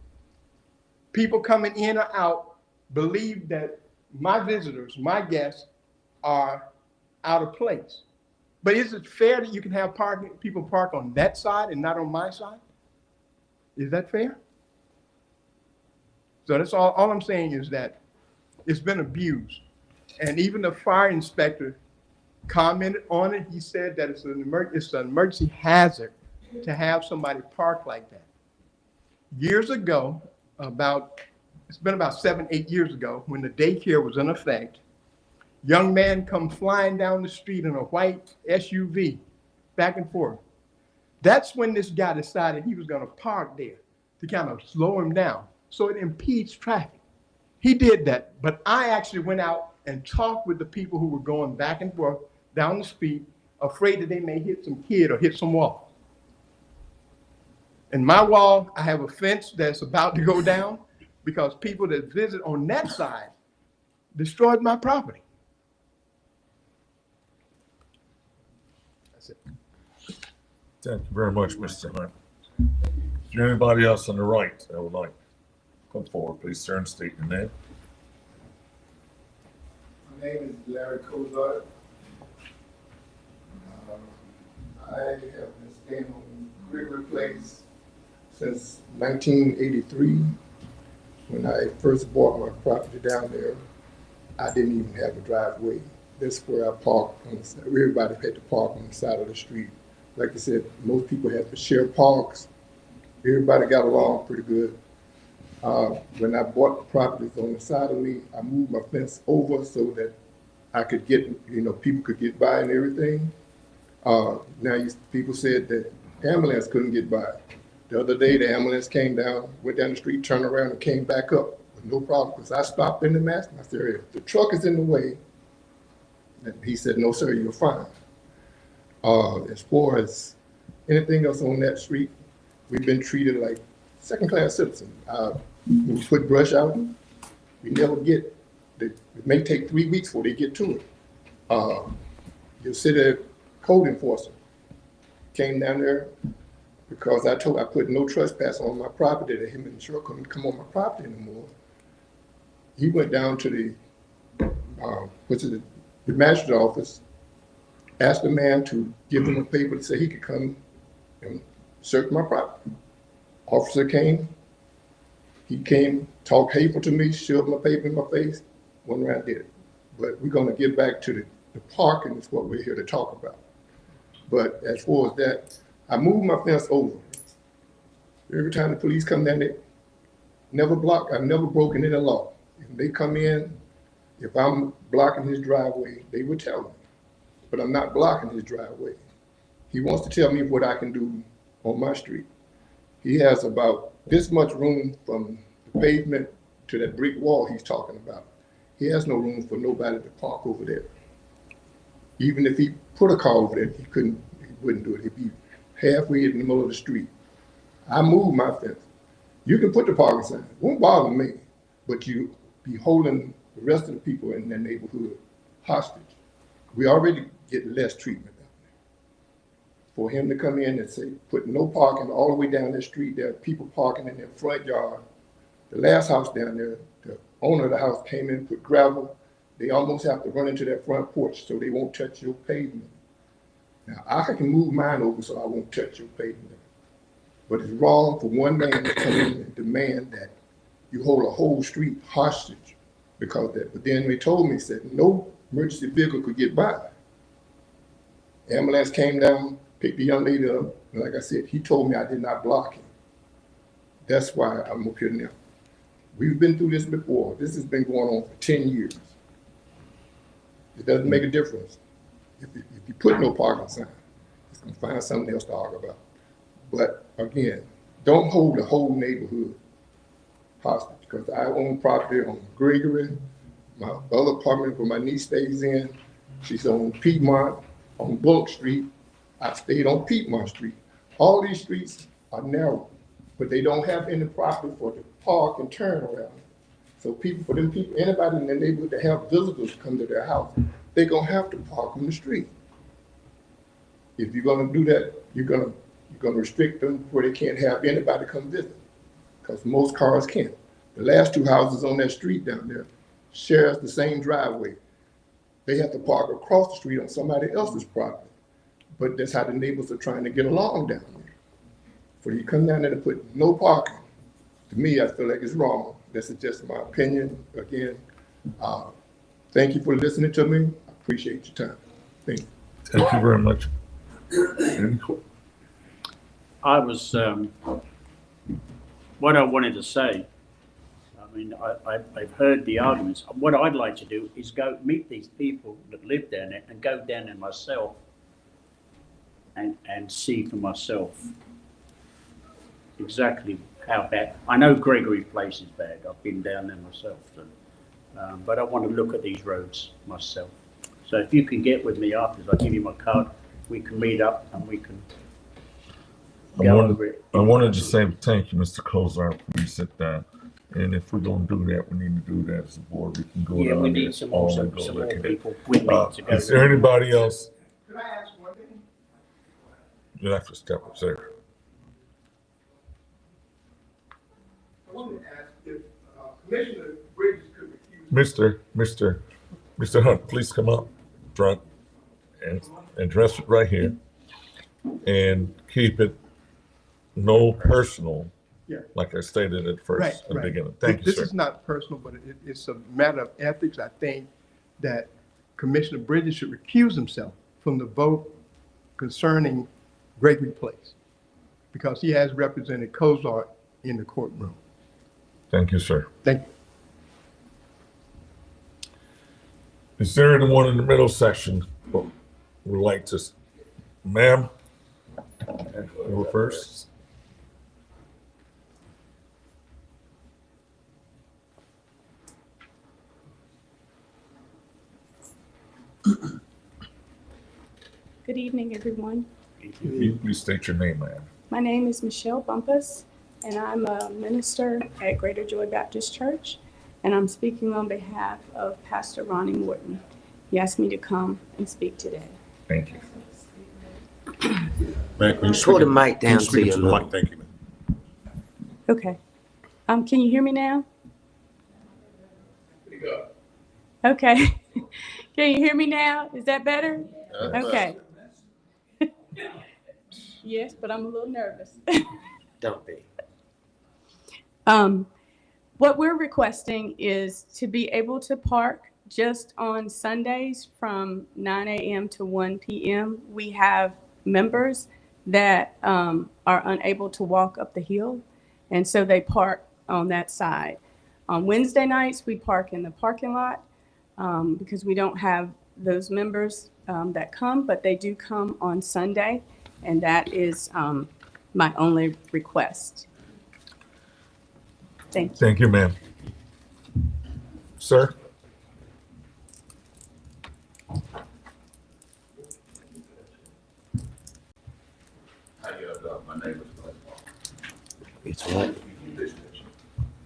people coming in or out believe that my visitors, my guests, are out of place. But is it fair that you can have people park on that side and not on my side? Is that fair? So that's all I'm saying is that it's been abused. And even the fire inspector commented on it. He said that it's an emergency hazard to have somebody park like that. Years ago, it's been about 7-8 years ago, when the daycare was in effect, young man come flying down the street in a white SUV, back and forth. That's when this guy decided he was gonna park there to kind of slow him down, so it impedes traffic. He did that, but I actually went out and talked with the people who were going back and forth down the street, afraid that they may hit some kid or hit some wall. In my wall, I have a fence that's about to go down because people that visit on that side destroyed my property. That's it. Thank you very much, Mr. Hunt. Is there anybody else on the right that would like to come forward? Please, sir, and state your name. My name is Larry Cozart. I have been staying on Gregory Place since 1983. When I first bought my property down there, I didn't even have a driveway. That's where I parked on the side. Everybody had to park on the side of the street. Like I said, most people had to share parks. Everybody got along pretty good. When I bought the properties on the side of me, I moved my fence over so that I could get, people could get by and everything. Now people said that ambulance couldn't get by. The other day, the ambulance came down, went down the street, turned around, and came back up with no problem. Because I stopped in the mass, and I said, hey, the truck is in the way. And he said, no, sir, you're fine. As far as anything else on that street, we've been treated like second-class citizens. When we put brush out, we never get, it may take 3 weeks before they get to it. Your city code enforcer came down there because I put no trespass on my property, that him and the truck couldn't come on my property anymore. He went down to the magistrate office, asked the man to give him a paper to say he could come and search my property. Officer came, he came, talked hateful to me, shoved my paper in my face, went around and did it. But we're gonna get back to the parking is what we're here to talk about. But as far as that, I moved my fence over. Every time the police come down there, I've never broken any law. If they come in, if I'm blocking his driveway, they would tell me. But I'm not blocking his driveway. He wants to tell me what I can do on my street. He has about this much room from the pavement to that brick wall he's talking about. He has no room for nobody to park over there. Even if he put a car over there, he wouldn't do it. He'd be halfway in the middle of the street. I moved my fence. You can put the parking sign, it won't bother me, but you be holding the rest of the people in that neighborhood hostage. We already get less treatment down there. For him to come in and say, put no parking all the way down the street, there are people parking in their front yard. The last house down there, the owner of the house came in, put gravel. They almost have to run into their front porch so they won't touch your pavement. Now, I can move mine over so I won't touch your pavement. But it's wrong for one man to come in and demand that you hold a whole street hostage because of that. But then they told me, said no emergency vehicle could get by. Ambulance came down, picked the young lady up, and like I said, he told me I did not block him. That's why I'm up here now. We've been through this before. This has been going on for 10 years. It doesn't make a difference. If you put no parking sign, it's gonna find something else to argue about. But again, don't hold the whole neighborhood hostage because I own property on Gregory. My other apartment where my niece stays in, she's on Piedmont, on Bullock Street. I stayed on Piedmont Street. All these streets are narrow, but they don't have any property for the park and turn around. So anybody in the neighborhood that have visitors come to their house, they're gonna have to park on the street. If you're gonna do that, you're gonna restrict them where they can't have anybody come visit, because most cars can't. The last two houses on that street down there shares the same driveway. They have to park across the street on somebody else's property. But that's how the neighbors are trying to get along down there. For you come down there and put no parking, to me, I feel like it's wrong. This is just my opinion. Again, thank you for listening to me. I appreciate your time. Thank you. Thank you very much. I was, what I wanted to say, I mean, I've heard the arguments. What I'd like to do is go meet these people that live down there and go down there myself and see for myself exactly how bad. I know Gregory Place is bad. I've been down there myself, so, but I want to look at these roads myself. So if you can get with me after, I'll give you my card. We can meet up and we can go over it. I wanted to say thank you, Mr. Cozart, before you sit down. And if we're gonna do that, we need to do that as a board. We can go Yeah, down we there need some all more, and go some look more at it. people with me to go. Is there anybody else? Could I ask one thing? You'll have to step up there. I wanted to ask if Commissioner Bridges could recuse. Mr. Hunt, please come up front and address it right here. And keep it no personal, Yeah. like I stated at first, Right, at the right. beginning. Thank you, This sir. is not personal, but it's a matter of ethics. I think that Commissioner Bridges should recuse himself from the vote concerning Gregory Place because he has represented Cozart in the courtroom. Thank you, sir. Thank you. Is there anyone in the middle section who would like to, ma'am? Go first. Good evening, everyone. If you please state your name, ma'am. My name is Michelle Bumpus, and I'm a minister at Greater Joy Baptist Church, and I'm speaking on behalf of Pastor Ronnie Morton. He asked me to come and speak today. Thank you. Pull the mic down to your level. Thank you, ma'am. Okay. Can you hear me now? Okay. Can you hear me now? Is that better? Okay. Yes, but I'm a little nervous. Don't be. What we're requesting is to be able to park just on Sundays from 9 a.m. to 1 p.m. We have members that are unable to walk up the hill, and so they park on that side. On Wednesday nights, we park in the parking lot because we don't have those members that come, but they do come on Sunday, and that is my only request. Thank you. Thank you, ma'am. Sir? My name is Glenn Parker. It's what?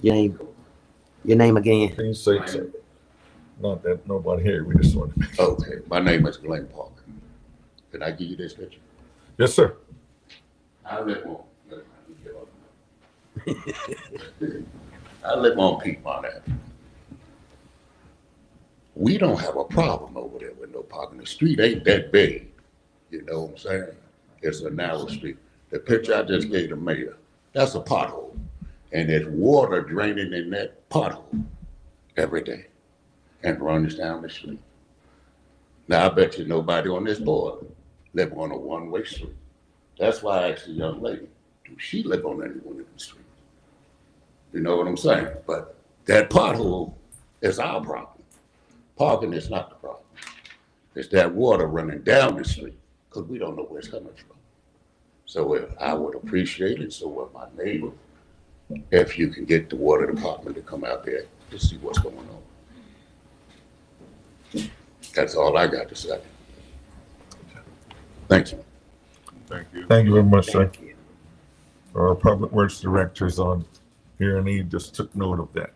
Your name again? Can you say so? Not that nobody here, we just want to. Okay, my name is Glenn Parker. Can I give you this picture? Yes, sir. I live on, I live on Piedmont Avenue. We don't have a problem over there with no parking. The street ain't that big, you know what I'm saying? It's a narrow street. The picture I just gave the mayor, that's a pothole. And there's water draining in that pothole every day and runs down the street. Now, I bet you nobody on this board live on a one-way street. That's why I asked the young lady, do she live on any one of the streets? You know what I'm saying? But that pothole is our problem. Parking is not the problem. It's that water running down the street because we don't know where it's coming from. So I would appreciate it, so would my neighbor, if you can get the water department to come out there to see what's going on. That's all I got to say. Thank you. Thank you. Thank you very much, sir. Our Public Works Director is on here and he just took note of that.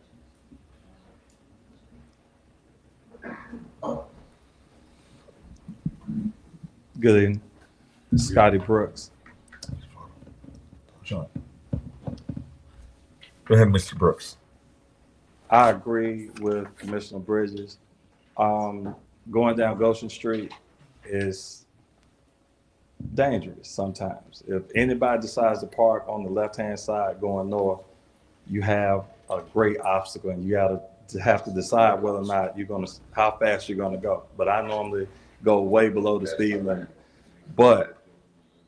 Good evening. Scotty Brooks. John. Go ahead, Mr. Brooks. I agree with Commissioner Bridges. Going down Goshen Street is dangerous sometimes. If anybody decides to park on the left-hand side going north, you have a great obstacle and you have to decide whether or not how fast you're gonna go. But I normally go way below the speed limit. But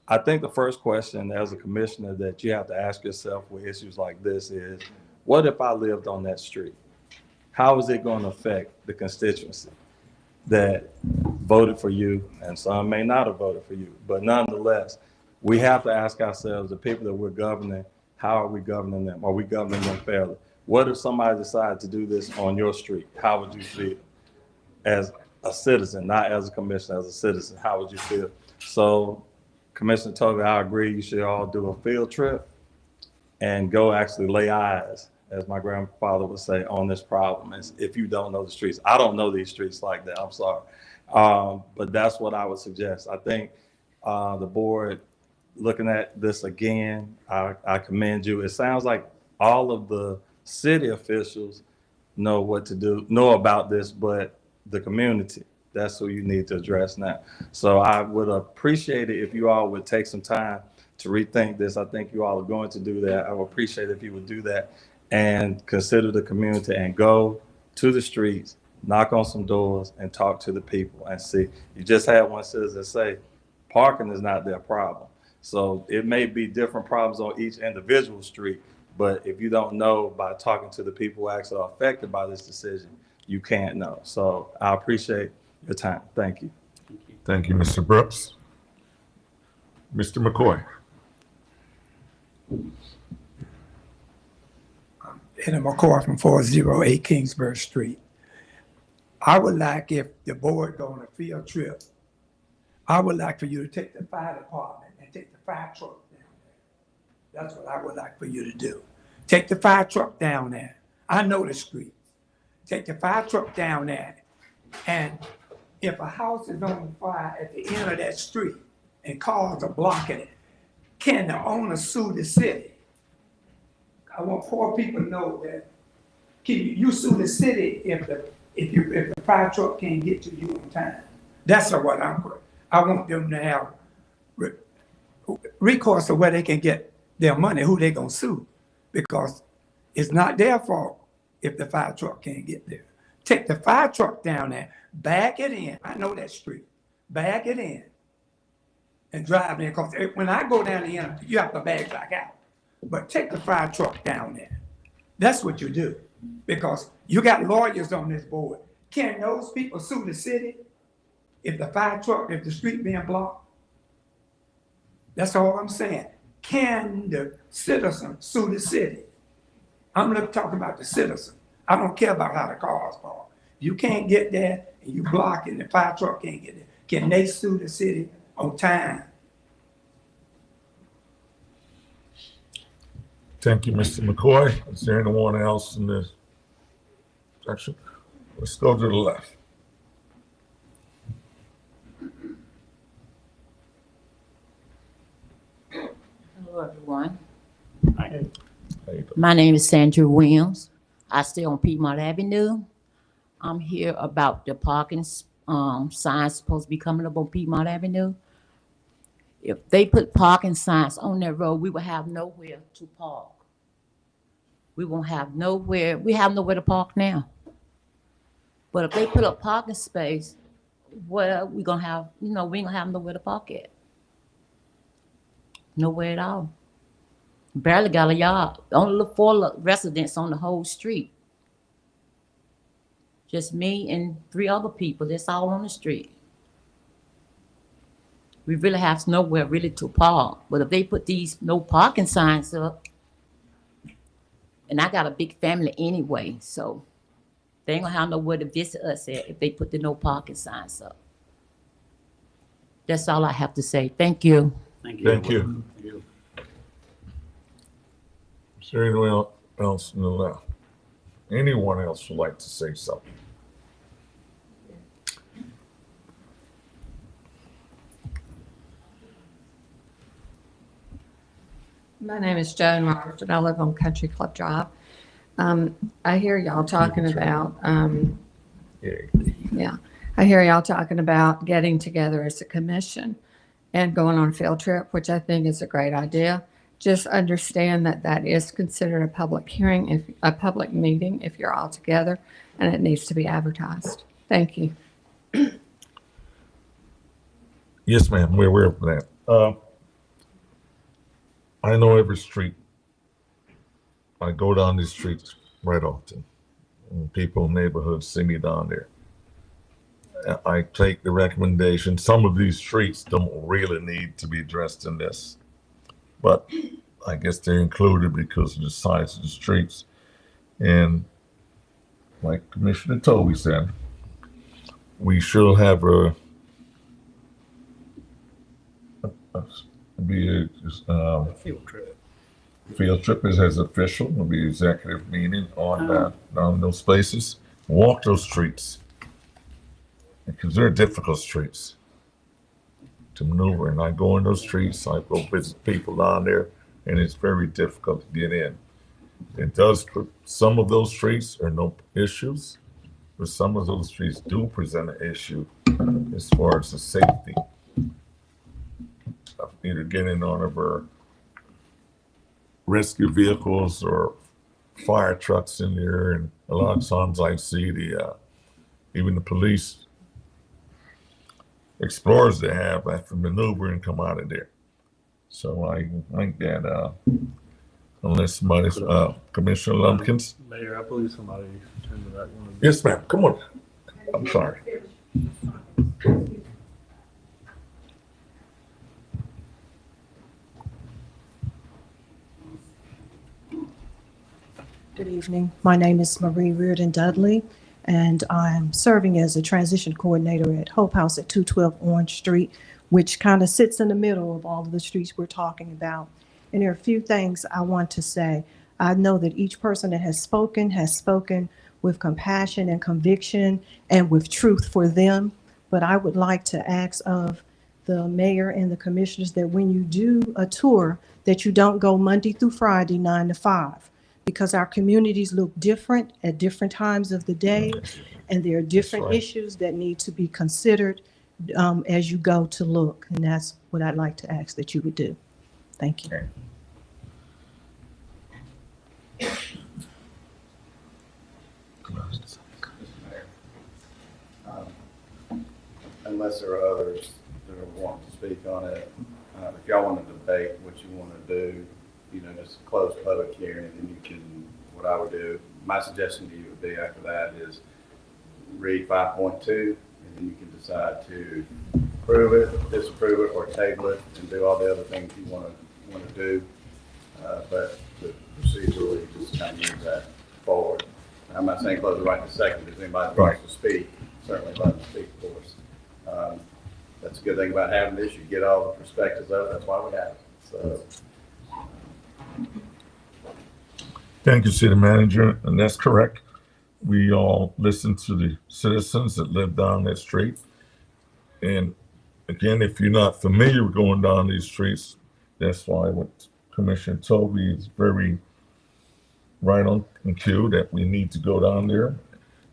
I think the first question as a commissioner that you have to ask yourself with issues like this is, what if I lived on that street? How is it going to affect the constituency? that voted for you, and some may not have voted for you. But nonetheless, we have to ask ourselves, the people that we're governing, how are we governing them? Are we governing them fairly? What if somebody decided to do this on your street? How would you feel? As a citizen, not as a commissioner, as a citizen, how would you feel? So, Commissioner Tobey, I agree, you should all do a field trip and go actually lay eyes, as my grandfather would say, on this problem. As if you don't know the streets. I don't know these streets like that, I'm sorry. But that's what I would suggest. I think the board, looking at this again, I commend you. It sounds like all of the city officials know what to do, know about this, but the community, that's who you need to address now. So I would appreciate it if you all would take some time to rethink this. I think you all are going to do that. I would appreciate it if you would do that and consider the community and go to the streets, knock on some doors and talk to the people and see. You just had one citizen say, parking is not their problem. So it may be different problems on each individual street, but if you don't know by talking to the people who actually are affected by this decision, you can't know. So I appreciate your time. Thank you. Thank you, Mr. Brooks. Mr. McCoy. Eddie McCoy from 408 Kingsbury Street. I would like, if the board go on a field trip, I would like for you to take the fire department and take the fire truck down there. That's what I would like for you to do. Take the fire truck down there. I know the streets. Take the fire truck down there, and if a house is on fire at the end of that street and cars are blocking it, can the owner sue the city? I want poor people to know that. Can you sue the city if the fire truck can't get to you on time? That's what I want them to have recourse to where they can get their money, who they gonna sue, because it's not their fault if the fire truck can't get there. Take the fire truck down there, back it in. I know that street. Back it in and drive there. Because when I go down the end, you have to back back out. But take the fire truck down there. That's what you do. Because you got lawyers on this board. Can those people sue the city if the street being blocked? That's all I'm saying. Can the citizen sue the city? I'm not talking about the citizen. I don't care about how the cars park. You can't get there and you block it and the fire truck can't get there. Can they sue the city on time? Thank you, Mr. McCoy. Is there anyone else in this section? Let's go to the left. Hello, everyone. My name is Sandra Williams. I stay on Piedmont Avenue. I'm here about the parking signs supposed to be coming up on Piedmont Avenue. If they put parking signs on that road, we will have nowhere to park. We won't have nowhere. We have nowhere to park now. But if they put up parking space, where we gonna have, we ain't gonna have nowhere to park at. Nowhere at all. Barely got a yard. Only 4 residents on the whole street. Just me and 3 other people. That's all on the street. We really have nowhere really to park. But if they put these no parking signs up, and I got a big family anyway, so they ain't gonna have nowhere to visit us at if they put the no parking signs up. That's all I have to say. Thank you. Thank you. Is there anyone else in the left? Anyone else would like to say something? My name is Joan Roberts, and I live on Country Club Drive. I hear y'all talking about, I hear y'all talking about getting together as a commission and going on a field trip, which I think is a great idea. Just understand that that is considered a public hearing, a public meeting, if you're all together, and it needs to be advertised. Thank you. Yes, ma'am, we're aware of that. I know every street. I go down these streets right often. And people in neighborhoods see me down there. I take the recommendation. Some of these streets don't really need to be addressed in this, but I guess they're included because of the size of the streets. And like Commissioner Toby said, we should have a Field trip. field trip as official. It'll be executive meeting on those places. Walk those streets because they're difficult streets to maneuver. And I go in those streets. I go visit people down there, and it's very difficult to get in. It does. Some of those streets are no issues, but some of those streets do present an issue as far as the safety of either getting on of our rescue vehicles or fire trucks in there. And a lot of times I see even the police explorers they have after maneuvering come out of there. So I think that unless somebody's Commissioner Lumpkins. Mayor, I believe somebody turned the right one. Yes, ma'am. Come on. I'm sorry. Good evening. My name is Marie Reardon Dudley, and I'm serving as a transition coordinator at Hope House at 212 Orange Street, which kind of sits in the middle of all of the streets we're talking about. And there are a few things I want to say. I know that each person that has spoken with compassion and conviction and with truth for them. But I would like to ask of the mayor and the commissioners that when you do a tour, that you don't go Monday through Friday, 9 to 5. Because our communities look different at different times of the day, and there are different issues that need to be considered as you go to look. And that's what I'd like to ask that you would do. Thank you. Unless there are others that are wanting to speak on it, if y'all want to debate what you want to do, just close public hearing, and you can, what I would do, my suggestion to you would be after that is read 5.2, and then you can decide to approve it, disapprove it, or table it, and do all the other things you want to do. But procedurally, just kind of move that forward. I'm not saying close it right this second. If anybody wants to speak, certainly let them speak for us. That's a good thing about having this. You get all the perspectives of it. That's why we have it. So. Thank you, City Manager, and that's correct. We all listen to the citizens that live down that street. And again, if you're not familiar with going down these streets, that's why what Commissioner Toby is very right on cue that we need to go down there.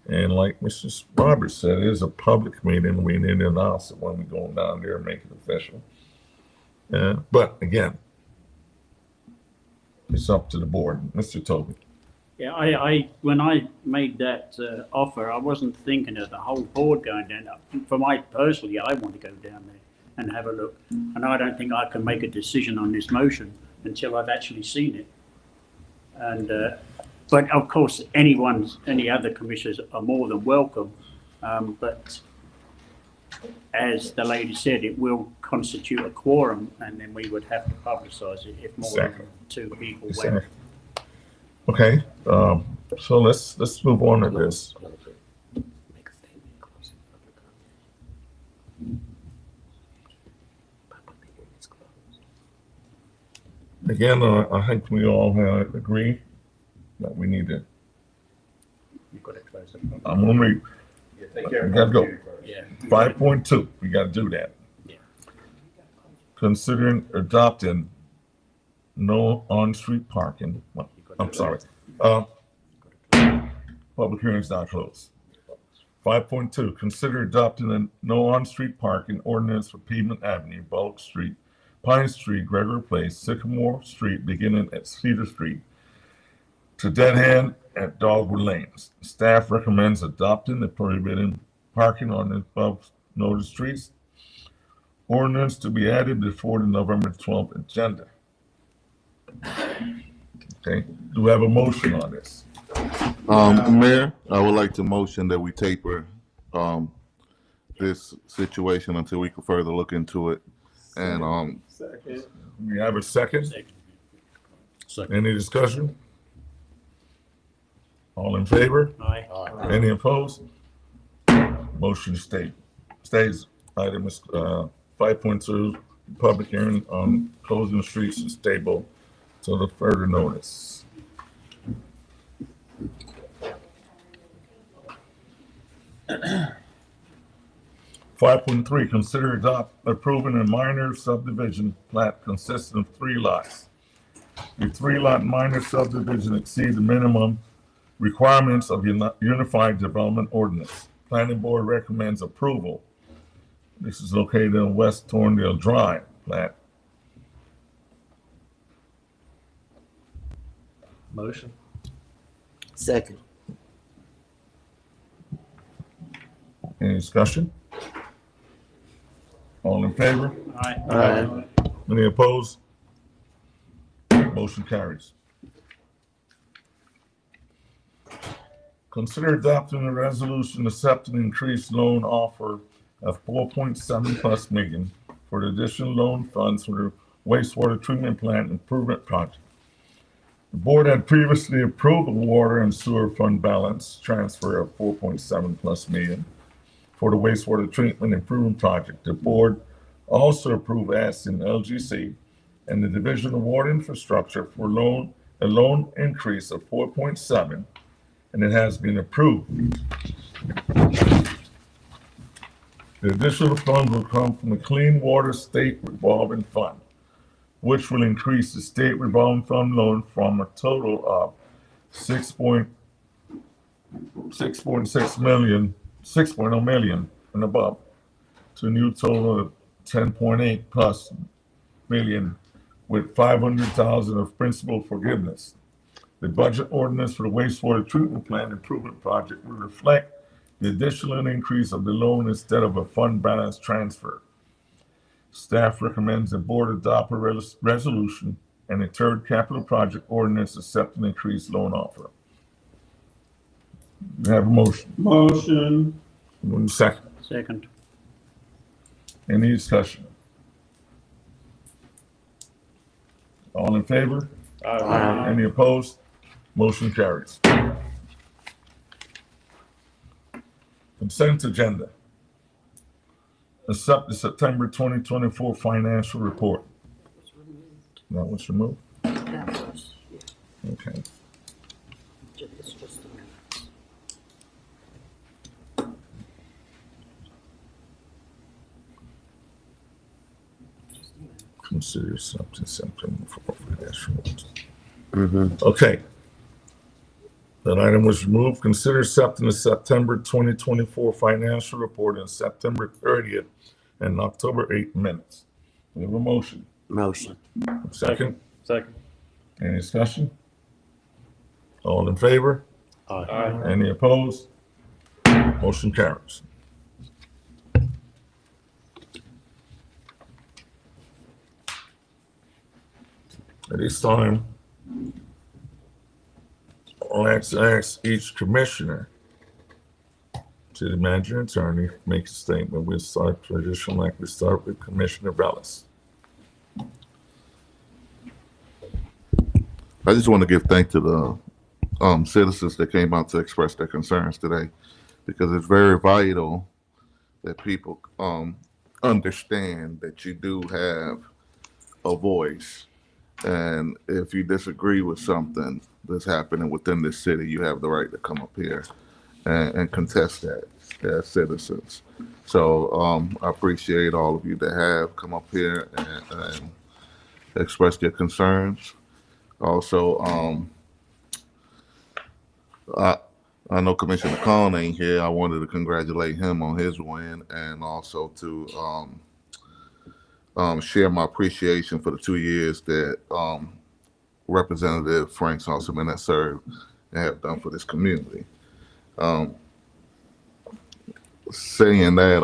And like Mr. Roberts said, it is a public meeting. We need to announce it when we go down there and make it official. But again, it's up to the board. Mr. Toby. Yeah, I when I made that offer, I wasn't thinking of the whole board going down. For my personally, I want to go down there and have a look. And I don't think I can make a decision on this motion until I've actually seen it. And but of course, any other commissioners are more than welcome. But as the lady said, it will constitute a quorum, and then we would have to publicize it if more than 2 people went. Okay, so let's move on to this. Again, I think we all agree that we need to. You've got to close it. I'm gonna read. We gotta go. Yeah. 5.2, we gotta do that. Yeah. Considering adopting no on-street parking. Well, I'm sorry. Public hearing is not closed. 5.2, consider adopting a no on-street parking ordinance for Piedmont Avenue, Bullock Street, Pine Street, Gregory Place, Sycamore Street, beginning at Cedar Street to dead end at Dogwood Lane. Staff recommends adopting the prohibiting parking on the above noted streets ordinance to be added before the November 12th agenda. Okay, do we have a motion on this? Mayor, I would like to motion that we taper this situation until we can further look into it. And Second. We have a second? Any discussion? All in favor? Aye. Any opposed? Motion stays. Item is 5.2, public hearing on closing the streets is tabled till the further notice. Five point three, consider approving a minor subdivision plat consisting of 3 lots. The 3-lot minor subdivision exceeds the minimum requirements of Unified Development Ordinance. Planning Board recommends approval. This is located on West Torndale Drive, plat. Motion. Second. Any discussion? All in favor? Aye. Any opposed? Motion carries. Consider adopting a resolution accepting increased loan offer of 4.7+ million for the additional loan funds for the wastewater treatment plant improvement project. The board had previously approved a water and sewer fund balance transfer of 4.7+ million for the wastewater treatment improvement project. The board also approved asking LGC and the Division of Water Infrastructure for a loan increase of 4.7, and it has been approved. The additional funds will come from the Clean Water State Revolving Fund, which will increase the state revolving fund loan from a total of 6.0 million and above to a new total of 10.8+ million with 500,000 of principal forgiveness. The budget ordinance for the wastewater treatment plant improvement project will reflect the additional increase of the loan instead of a fund balance transfer. Staff recommends the board adopt a resolution and a third capital project ordinance accepting increased loan offer. We have a motion. Motion. One second. Second. Any discussion? All in favor? Aye. Any opposed? Motion carries. Consent agenda. Accept the September 2024 financial report. That was removed? Okay. Consider something for financial. Okay. That item was removed. Consider accepting the September 2024 financial report and September 30th and October 8th minutes. We have a motion. Motion. Second. Second. Any discussion? All in favor? Aye. Any opposed? Motion carries. At this time, I'll ask each commissioner to the manager and attorney make a statement. We'll start traditional like we start with Commissioner Bellis. I just want to give thanks to the citizens that came out to express their concerns today, because it's very vital that people understand that you do have a voice. And if you disagree with something that's happening within this city, you have the right to come up here and contest that as citizens. So I appreciate all of you that have come up here and expressed your concerns. Also, I know Commissioner Khan ain't here. I wanted to congratulate him on his win, and also to share my appreciation for the 2 years that Representative Frank Salzman has served and have done for this community. Saying that,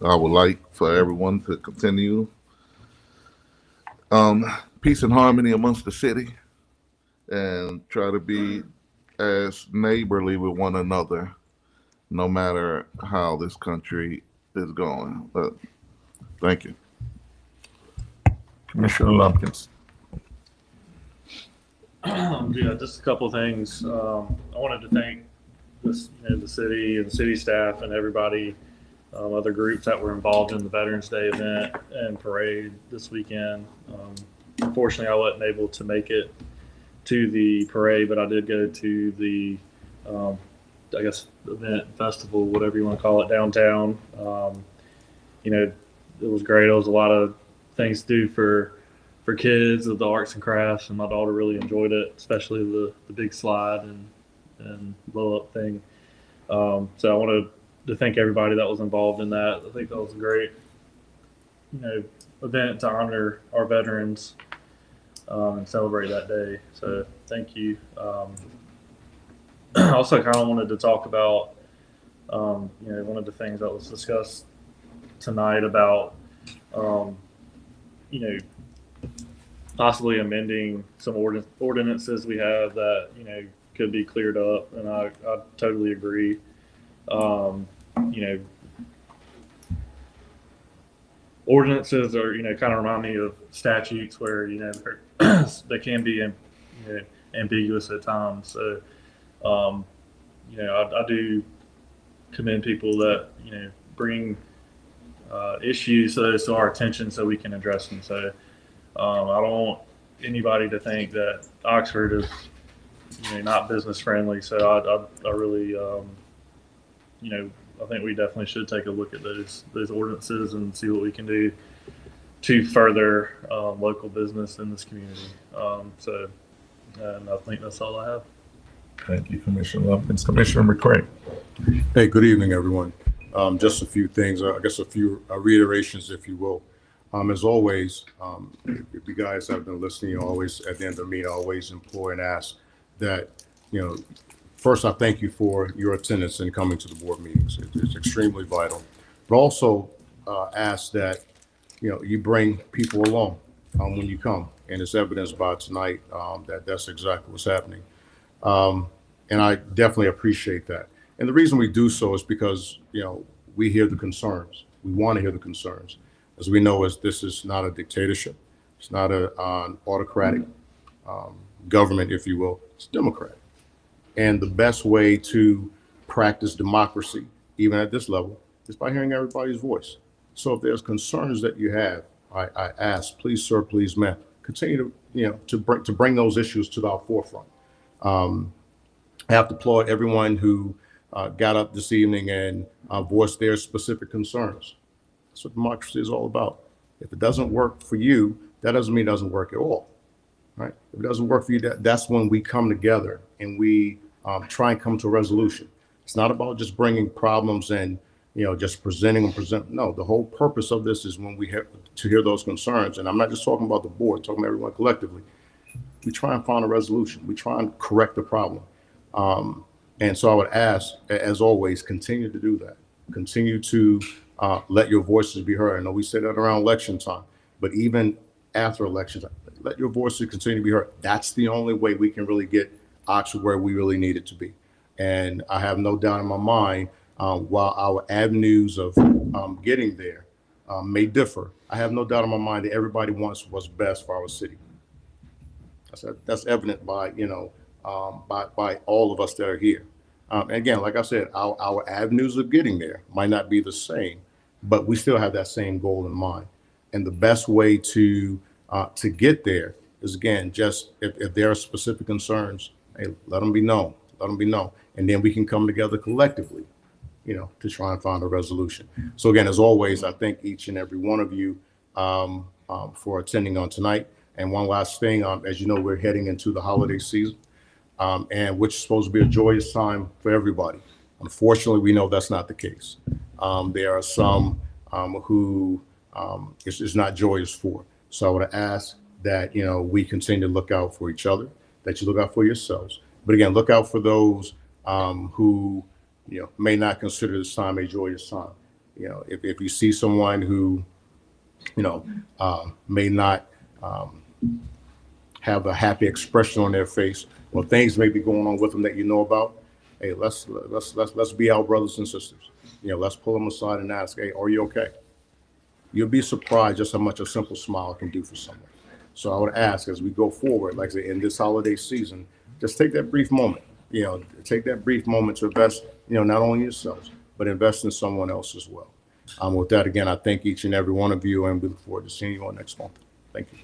I would like for everyone to continue peace and harmony amongst the city and try to be as neighborly with one another, no matter how this country is going. But thank you. Commissioner Lumpkins. Yeah, just a couple of things. I wanted to thank this, the city and city staff and everybody, other groups that were involved in the Veterans Day event and parade this weekend. Unfortunately, I wasn't able to make it to the parade, but I did go to the, I guess, event, festival, whatever you want to call it, downtown. It was great. It was a lot of things to do for kids of the arts and crafts, and my daughter really enjoyed it, especially the big slide and blow up thing. So I wanted to thank everybody that was involved in that. I think that was a great, event to honor our veterans and celebrate that day. So thank you. I also kind of wanted to talk about, one of the things that was discussed tonight about, possibly amending some ordinances we have that, could be cleared up. And I totally agree. Ordinances are, kind of remind me of statutes where, they can be, ambiguous at times. So, I do commend people that, bring issues to our attention so we can address them. So I don't want anybody to think that Oxford is, not business friendly. So I really, I think we definitely should take a look at those ordinances and see what we can do to further local business in this community. And I think that's all I have. Thank you, Commissioner Lumpkins. Commissioner McCray. Hey, good evening, everyone. Just a few things, I guess a few reiterations, if you will. As always, if you guys have been listening, always at the end of the meeting, I always implore and ask that, first, I thank you for your attendance and coming to the board meetings. It's extremely vital. But also ask that, you bring people along when you come. And it's evidenced by tonight that's exactly what's happening. And I definitely appreciate that. And the reason we do so is because, we hear the concerns. We want to hear the concerns. As we know, this is not a dictatorship. It's not an autocratic government, if you will. It's democratic. And the best way to practice democracy, even at this level, is by hearing everybody's voice. So if there's concerns that you have, I ask, please, sir, please, ma'am, continue to, to bring those issues to our forefront. I have to applaud everyone who got up this evening and voiced their specific concerns. That's what democracy is all about. If it doesn't work for you, that doesn't mean it doesn't work at all, right? If it doesn't work for you, that's when we come together and we try and come to a resolution. It's not about just bringing problems and, just presenting. No, the whole purpose of this is when we have to hear those concerns. And I'm not just talking about the board, I'm talking about everyone collectively. We try and find a resolution. We try and correct the problem. And so I would ask, as always, continue to do that. Continue to let your voices be heard. I know we say that around election time, but even after elections, let your voices continue to be heard. That's the only way we can really get Oxford where we really need it to be. And I have no doubt in my mind, while our avenues of getting there may differ, I have no doubt in my mind that everybody wants what's best for our city. That's evident by, by all of us that are here. And again, like I said, our avenues of getting there might not be the same, but we still have that same goal in mind. And the best way to get there is, again, just if there are specific concerns, hey, let them be known. Let them be known. And then we can come together collectively, to try and find a resolution. So again, as always, I thank each and every one of you for attending on tonight. And one last thing, as you know, we're heading into the holiday season, and which is supposed to be a joyous time for everybody. Unfortunately, we know that's not the case. There are some who it's not joyous for. So I would ask that, we continue to look out for each other, that you look out for yourselves. But again, look out for those who, may not consider this time a joyous time. If you see someone who, may not have a happy expression on their face, or things may be going on with them that you know about, hey, let's be our brothers and sisters. let's pull them aside and ask, hey, are you okay? You'll be surprised just how much a simple smile can do for someone. So I would ask, as we go forward, like I say, in this holiday season, just take that brief moment, take that brief moment to invest, not only yourselves, but invest in someone else as well. With that, again, I thank each and every one of you, and we look forward to seeing you all next month. Thank you.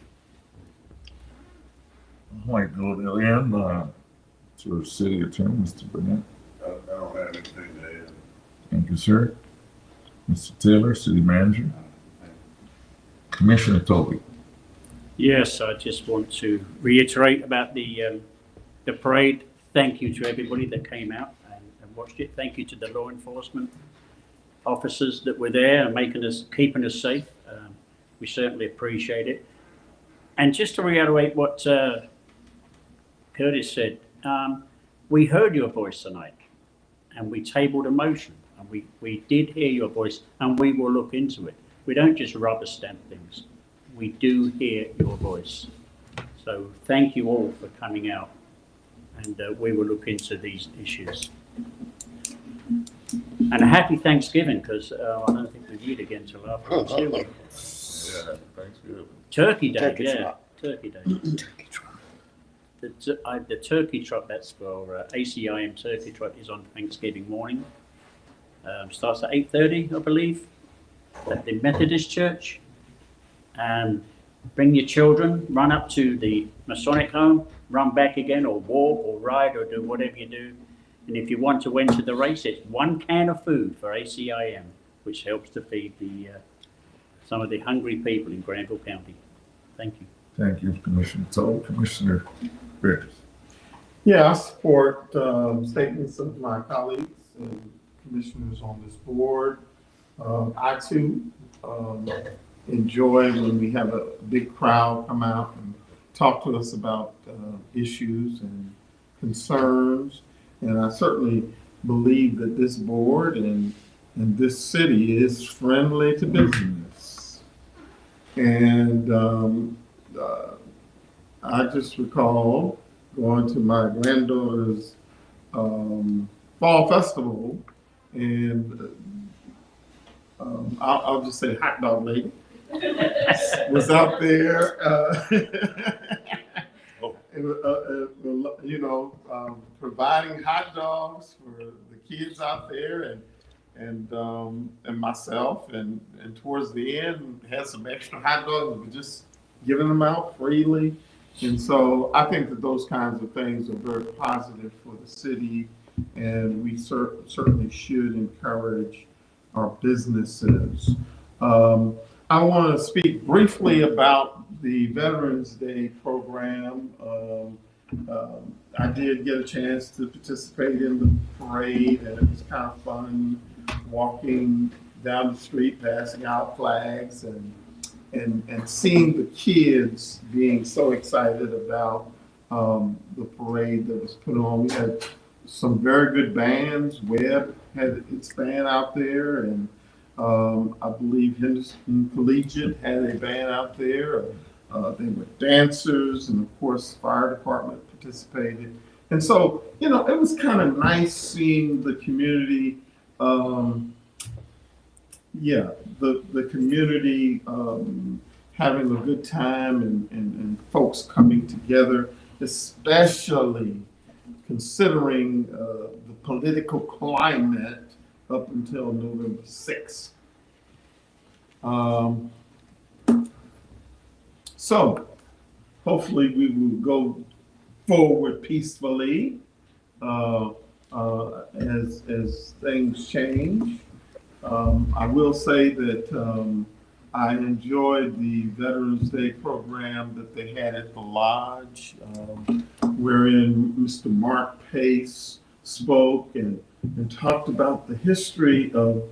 I'd like to go to the end, to our city attorney, Mr. Burnett. I don't have anything to add. Thank you, sir. Mr. Taylor, city manager. Commissioner Toby. Yes, I just want to reiterate about the parade. Thank you to everybody that came out and watched it. Thank you to the law enforcement officers that were there and keeping us safe. We certainly appreciate it. And just to reiterate what Curtis said, we heard your voice tonight, and we tabled a motion, and we did hear your voice, and we will look into it. We don't just rubber stamp things. We do hear your voice. So thank you all for coming out, and we will look into these issues. And a happy Thanksgiving, because I don't think we'll meet again till after Thanksgiving. Yeah, Thanksgiving. Turkey Day, Turkey yeah. trot. Turkey Day. The turkey trot, that's for ACIM Turkey Trot, is on Thanksgiving morning. Starts at 8:30, I believe, at the Methodist Church. Bring your children, run up to the Masonic home, run back again, or walk or ride or do whatever you do. And if you want to enter the race, it's 1 can of food for ACIM, which helps to feed some of the hungry people in Granville County. Thank you. Thank you, Commissioner Toby. Commissioner Bridges. Yeah, I support statements of my colleagues and commissioners on this board. I too enjoy when we have a big crowd come out and talk to us about issues and concerns. And I certainly believe that this board and this city is friendly to business. And I just recall going to my granddaughter's fall festival, and I'll just say hot dog lady was out there, providing hot dogs for the kids out there, and myself, and towards the end had some extra hot dogs, and just giving them out freely. And so I think that those kinds of things are very positive for the city, and we certainly should encourage our businesses. I want to speak briefly about the Veterans Day program. I did get a chance to participate in the parade, and it was kind of fun walking down the street, passing out flags, and seeing the kids being so excited about the parade that was put on. We had some very good bands. Webb had its band out there, and I believe Henderson Collegiate had a band out there. They were dancers, and of course, fire department participated. And so, it was kind of nice seeing the community. The community having a good time, and folks coming together, especially considering the political climate up until November 6th. So hopefully we will go forward peacefully as things change. I will say that I enjoyed the Veterans Day program that they had at the Lodge, wherein Mr. Mark Pace spoke and talked about the history of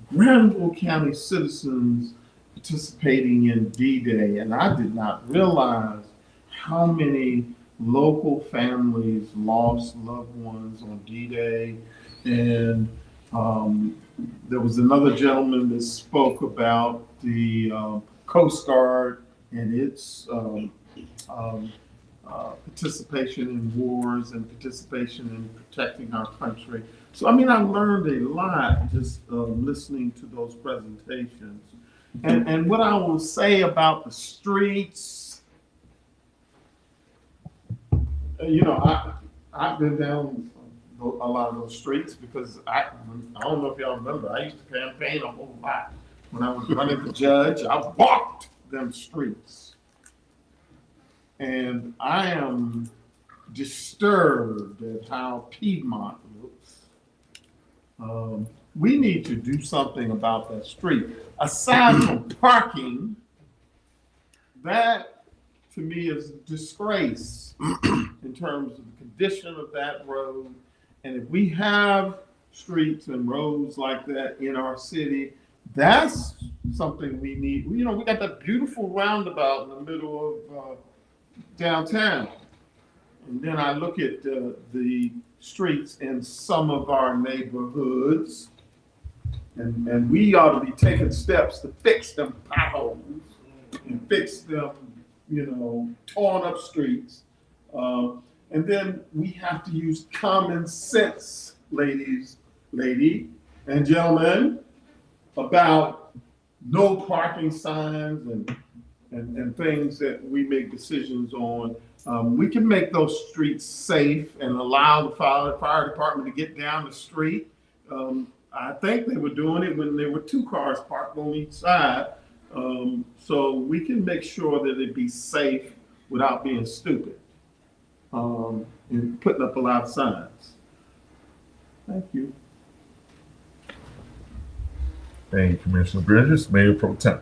Granville County citizens participating in D-Day. And I did not realize how many local families lost loved ones on D-Day. And there was another gentleman that spoke about the Coast Guard and its participation in wars and participation in protecting our country. So, I mean, I learned a lot just listening to those presentations. And what I will say about the streets, you know, I've been down a lot of those streets because I don't know if y'all remember, I used to campaign a whole lot. When I was running for judge, I walked them streets. And I am disturbed at how Piedmont looks. We need to do something about that street. Aside from parking, that to me is a disgrace in terms of the condition of that road. And if we have streets and roads like that in our city, that's something we need. You know, we got that beautiful roundabout in the middle of downtown. And then I look at the streets in some of our neighborhoods, and we ought to be taking steps to fix them potholes and fix them, you know, torn up streets. And then we have to use common sense, lady and gentlemen, about no parking signs and things that we make decisions on. We can make those streets safe and allow the fire department to get down the street. I think they were doing it when there were two cars parked on each side. So we can make sure that it be safe without being stupid and putting up a lot of signs. Thank you. Thank you, Commissioner Bridges. Mayor Pro Tem.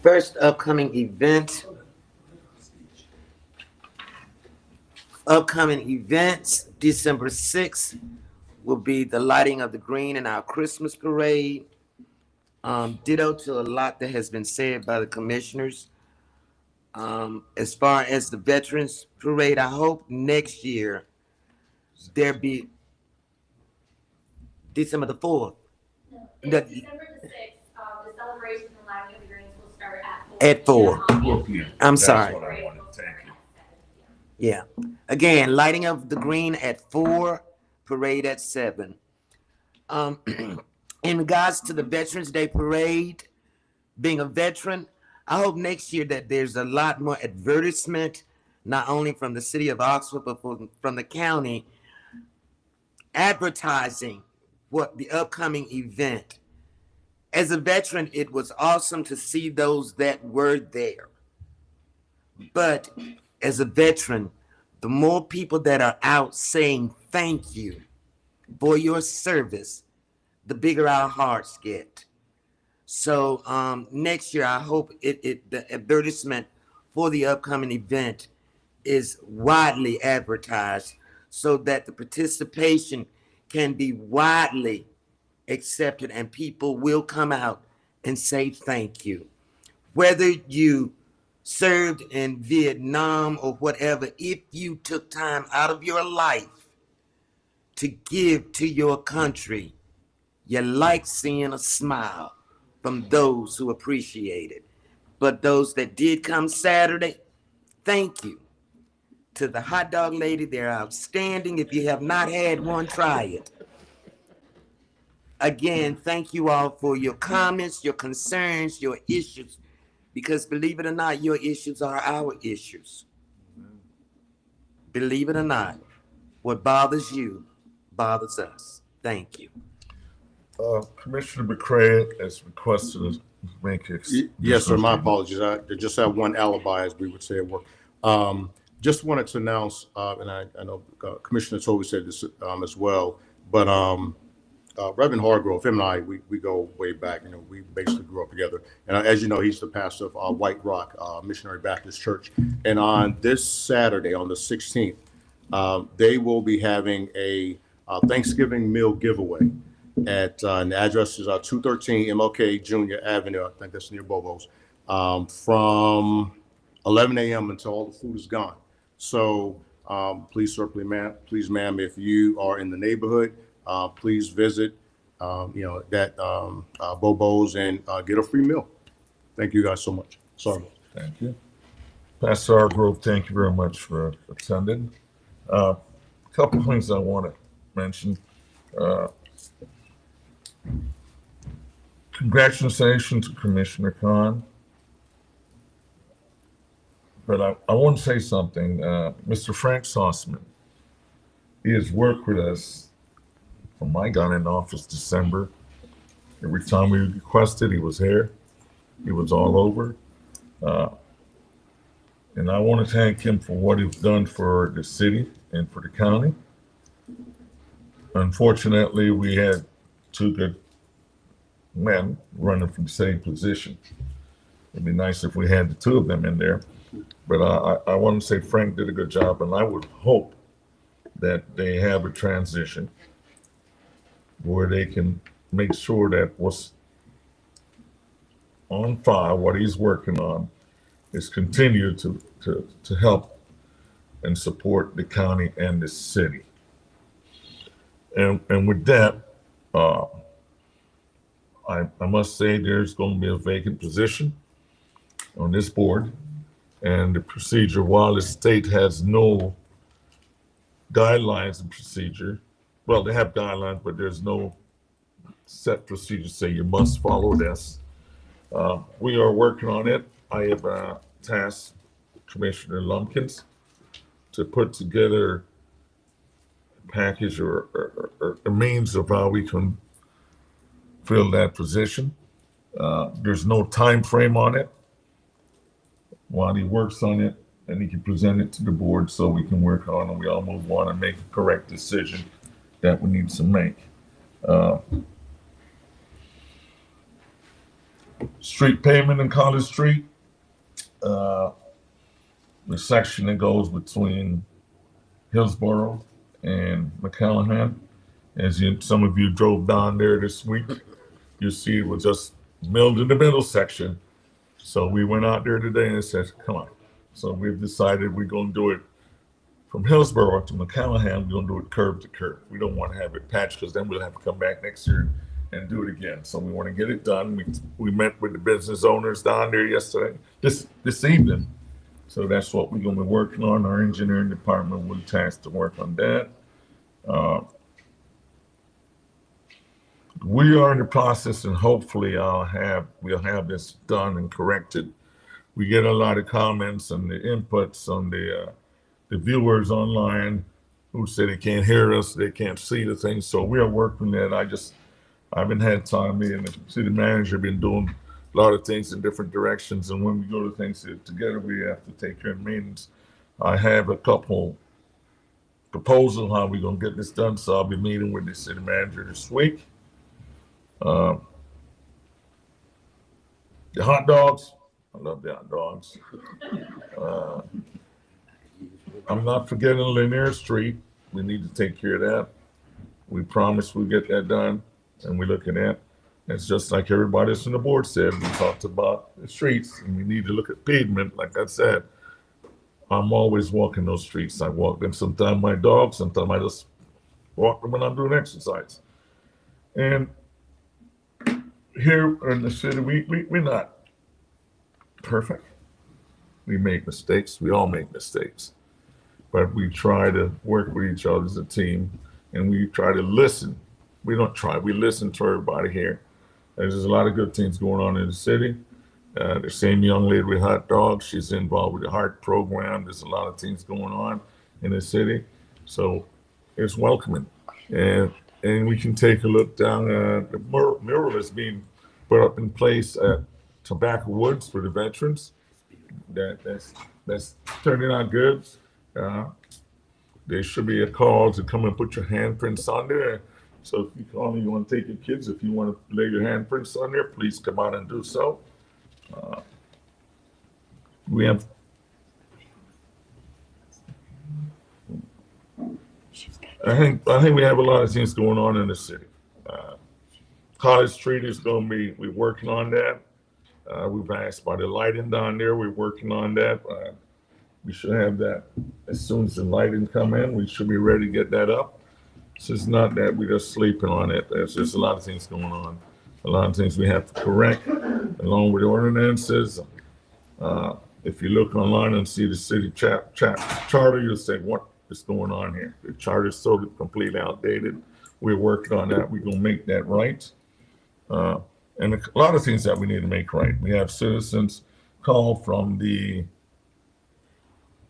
First upcoming events, December 6th will be the lighting of the green in our Christmas parade. Ditto to a lot that has been said by the commissioners. As far as the Veterans Parade, I hope next year there be December the 4th. It's December the 6th. The celebration and lighting of the greens will start at 4. At 4. 4 p.m. I'm That's sorry. what I wanted. Thank you. Yeah. Again, lighting of the green at 4, parade at 7. In regards to the Veterans Day Parade, being a veteran, I hope next year that there's a lot more advertisement, not only from the city of Oxford, but from the county, advertising what the upcoming event. As a veteran, it was awesome to see those that were there. But as a veteran, the more people that are out saying thank you for your service, the bigger our hearts get. So next year, I hope the advertisement for the upcoming event is widely advertised so that the participation can be widely accepted and people will come out and say thank you. Whether you served in Vietnam or whatever, if you took time out of your life to give to your country, you like seeing a smile from those who appreciate it. But those that did come Saturday, thank you. To the hot dog lady, they're outstanding. If you have not had one, try it. Again, thank you all for your comments, your concerns, your issues, because believe it or not, your issues are our issues. Believe it or not, what bothers you bothers us. Thank you. Commissioner McCray has requested to make it. Yes, sir. My apologies. I just have one alibi, as we would say at work. Just wanted to announce, and I know Commissioner Toby said this as well, but Reverend Hargrove, him and I, we go way back. You know, we basically grew up together. And as you know, he's the pastor of White Rock Missionary Baptist Church. And on this Saturday, on the 16th, they will be having a Thanksgiving meal giveaway at, and the address is 213 MLK Jr. Avenue. I think that's near Bobo's, from 11 a.m. until all the food is gone. So please, ma'am, if you are in the neighborhood, please visit, that Bobo's and get a free meal. Thank you guys so much. Sorry. Thank you. Pastor Hargrove, thank you very much for attending. A couple things I want to mention. Congratulations to Commissioner Khan. But I want to say something. Mr. Frank Sossman, he has worked with us from I got in office December. Every time we requested, he was here. He was all over. And I want to thank him for what he's done for the city and for the county. Unfortunately, we had two good men running from the same position. It'd be nice if we had the two of them in there. But I want to say Frank did a good job, and I would hope that they have a transition where they can make sure that what's on file, what he's working on, is continue to help and support the county and the city. And with that, I must say there's going to be a vacant position on this board, and the procedure, while the state has no guidelines and procedure, well, they have guidelines, but there's no set procedure say you must follow this. We are working on it. I have tasked Commissioner Lumpkins to put together a package or a means of how we can fill that position. There's no time frame on it. While he works on it, and he can present it to the board so we can work on it, and we all move on and make a correct decision that we need to make. Street pavement in College Street, the section that goes between Hillsborough and McCallahan. As some of you drove down there this week, you see it was just milled in the middle section. So we went out there today and said, come on. So we've decided we're going to do it from Hillsborough to McCallahan. We're going to do it curb to curb. We don't want to have it patched because then we'll have to come back next year and do it again. So we want to get it done. We met with the business owners down there yesterday, this evening. So that's what we're going to be working on. Our engineering department will tasked to work on that. We are in the process, and hopefully we'll have this done and corrected. We get a lot of comments and the inputs on the viewers online who say they can't hear us, they can't see the things. So we are working that. I haven't had time. Me and the city manager have been doing a lot of things in different directions, and when we go to things together, we have to take care of meetings. I have a couple proposals how we're gonna get this done, so I'll be meeting with the city manager this week. The hot dogs, I love the hot dogs. I'm not forgetting Lanier Street. We need to take care of that. We promised we'd get that done, and we're looking at. It's just like everybody else on the board said, we talked about the streets, and we need to look at pavement. Like I said, I'm always walking those streets. I walk them. Sometimes my dog, sometimes I just walk them when I'm doing exercise. And here in the city, we're not perfect. We make mistakes. We all make mistakes. But we try to work with each other as a team, and we try to listen. We don't try. We listen to everybody here. There's a lot of good things going on in the city. The same young lady with hot dogs, she's involved with the heart program. There's a lot of things going on in the city. So it's welcoming. And we can take a look down. The mural is being put up in place at Tobacco Woods for the veterans. That's turning out good. There should be a call to come and put your handprints on there. So if you call me, you want to take your kids, if you want to lay your handprints on there, please come out and do so. We have I think we have a lot of things going on in the city. College Street is going to be, we're working on that. We've asked about the lighting down there. We're working on that. We should have that as soon as the lighting come in. We should be ready to get that up. So it's not that we're just sleeping on it. There's just a lot of things going on. A lot of things we have to correct along with the ordinances. If you look online and see the city charter, you'll say, what is going on here? The charter is so completely outdated. we're working on that. We're gonna make that right. And a lot of things that we need to make right. We have citizens call from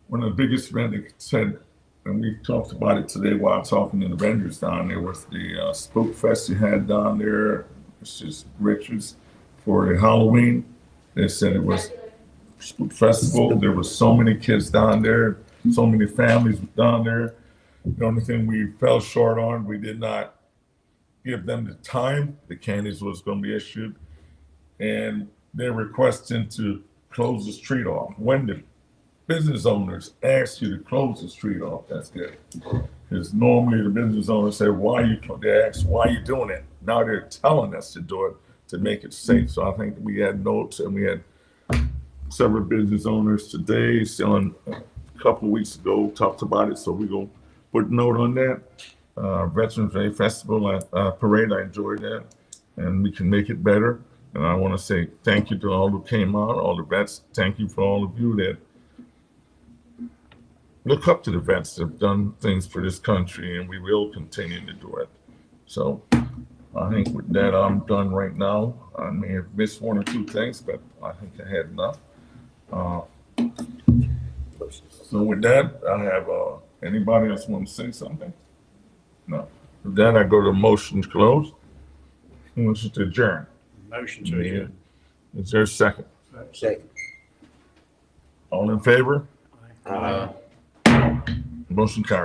one of the biggest vendors said, and we talked about it today while talking to the vendors down there, was the Spook Fest you had down there, which is Richards, for the Halloween. They said it was Spook Festival. There was so many kids down there, so many families down there. The only thing we fell short on, we did not give them the time the candies was going to be issued, and they're requesting to close the street off. When the business owners ask you to close the street off, that's good. Because normally the business owners say, they ask, why are you doing it? Now they're telling us to do it to make it safe. So I think we had notes, and we had several business owners today, selling a couple of weeks ago, talked about it. So we're going to put a note on that. Veterans Day Festival Parade, I enjoyed that, and we can make it better. And I want to say thank you to all who came out, all the vets. Thank you for all of you that look up to the vets that have done things for this country, and we will continue to do it. So I think with that, I'm done right now. I may have missed one or two things, but I think I had enough. So with that, I have, anybody else want to say something? No. With that, I go to motion to close. Motion to adjourn. Motion to adjourn. Is there a second? Second. All in favor? Aye. Motion carried.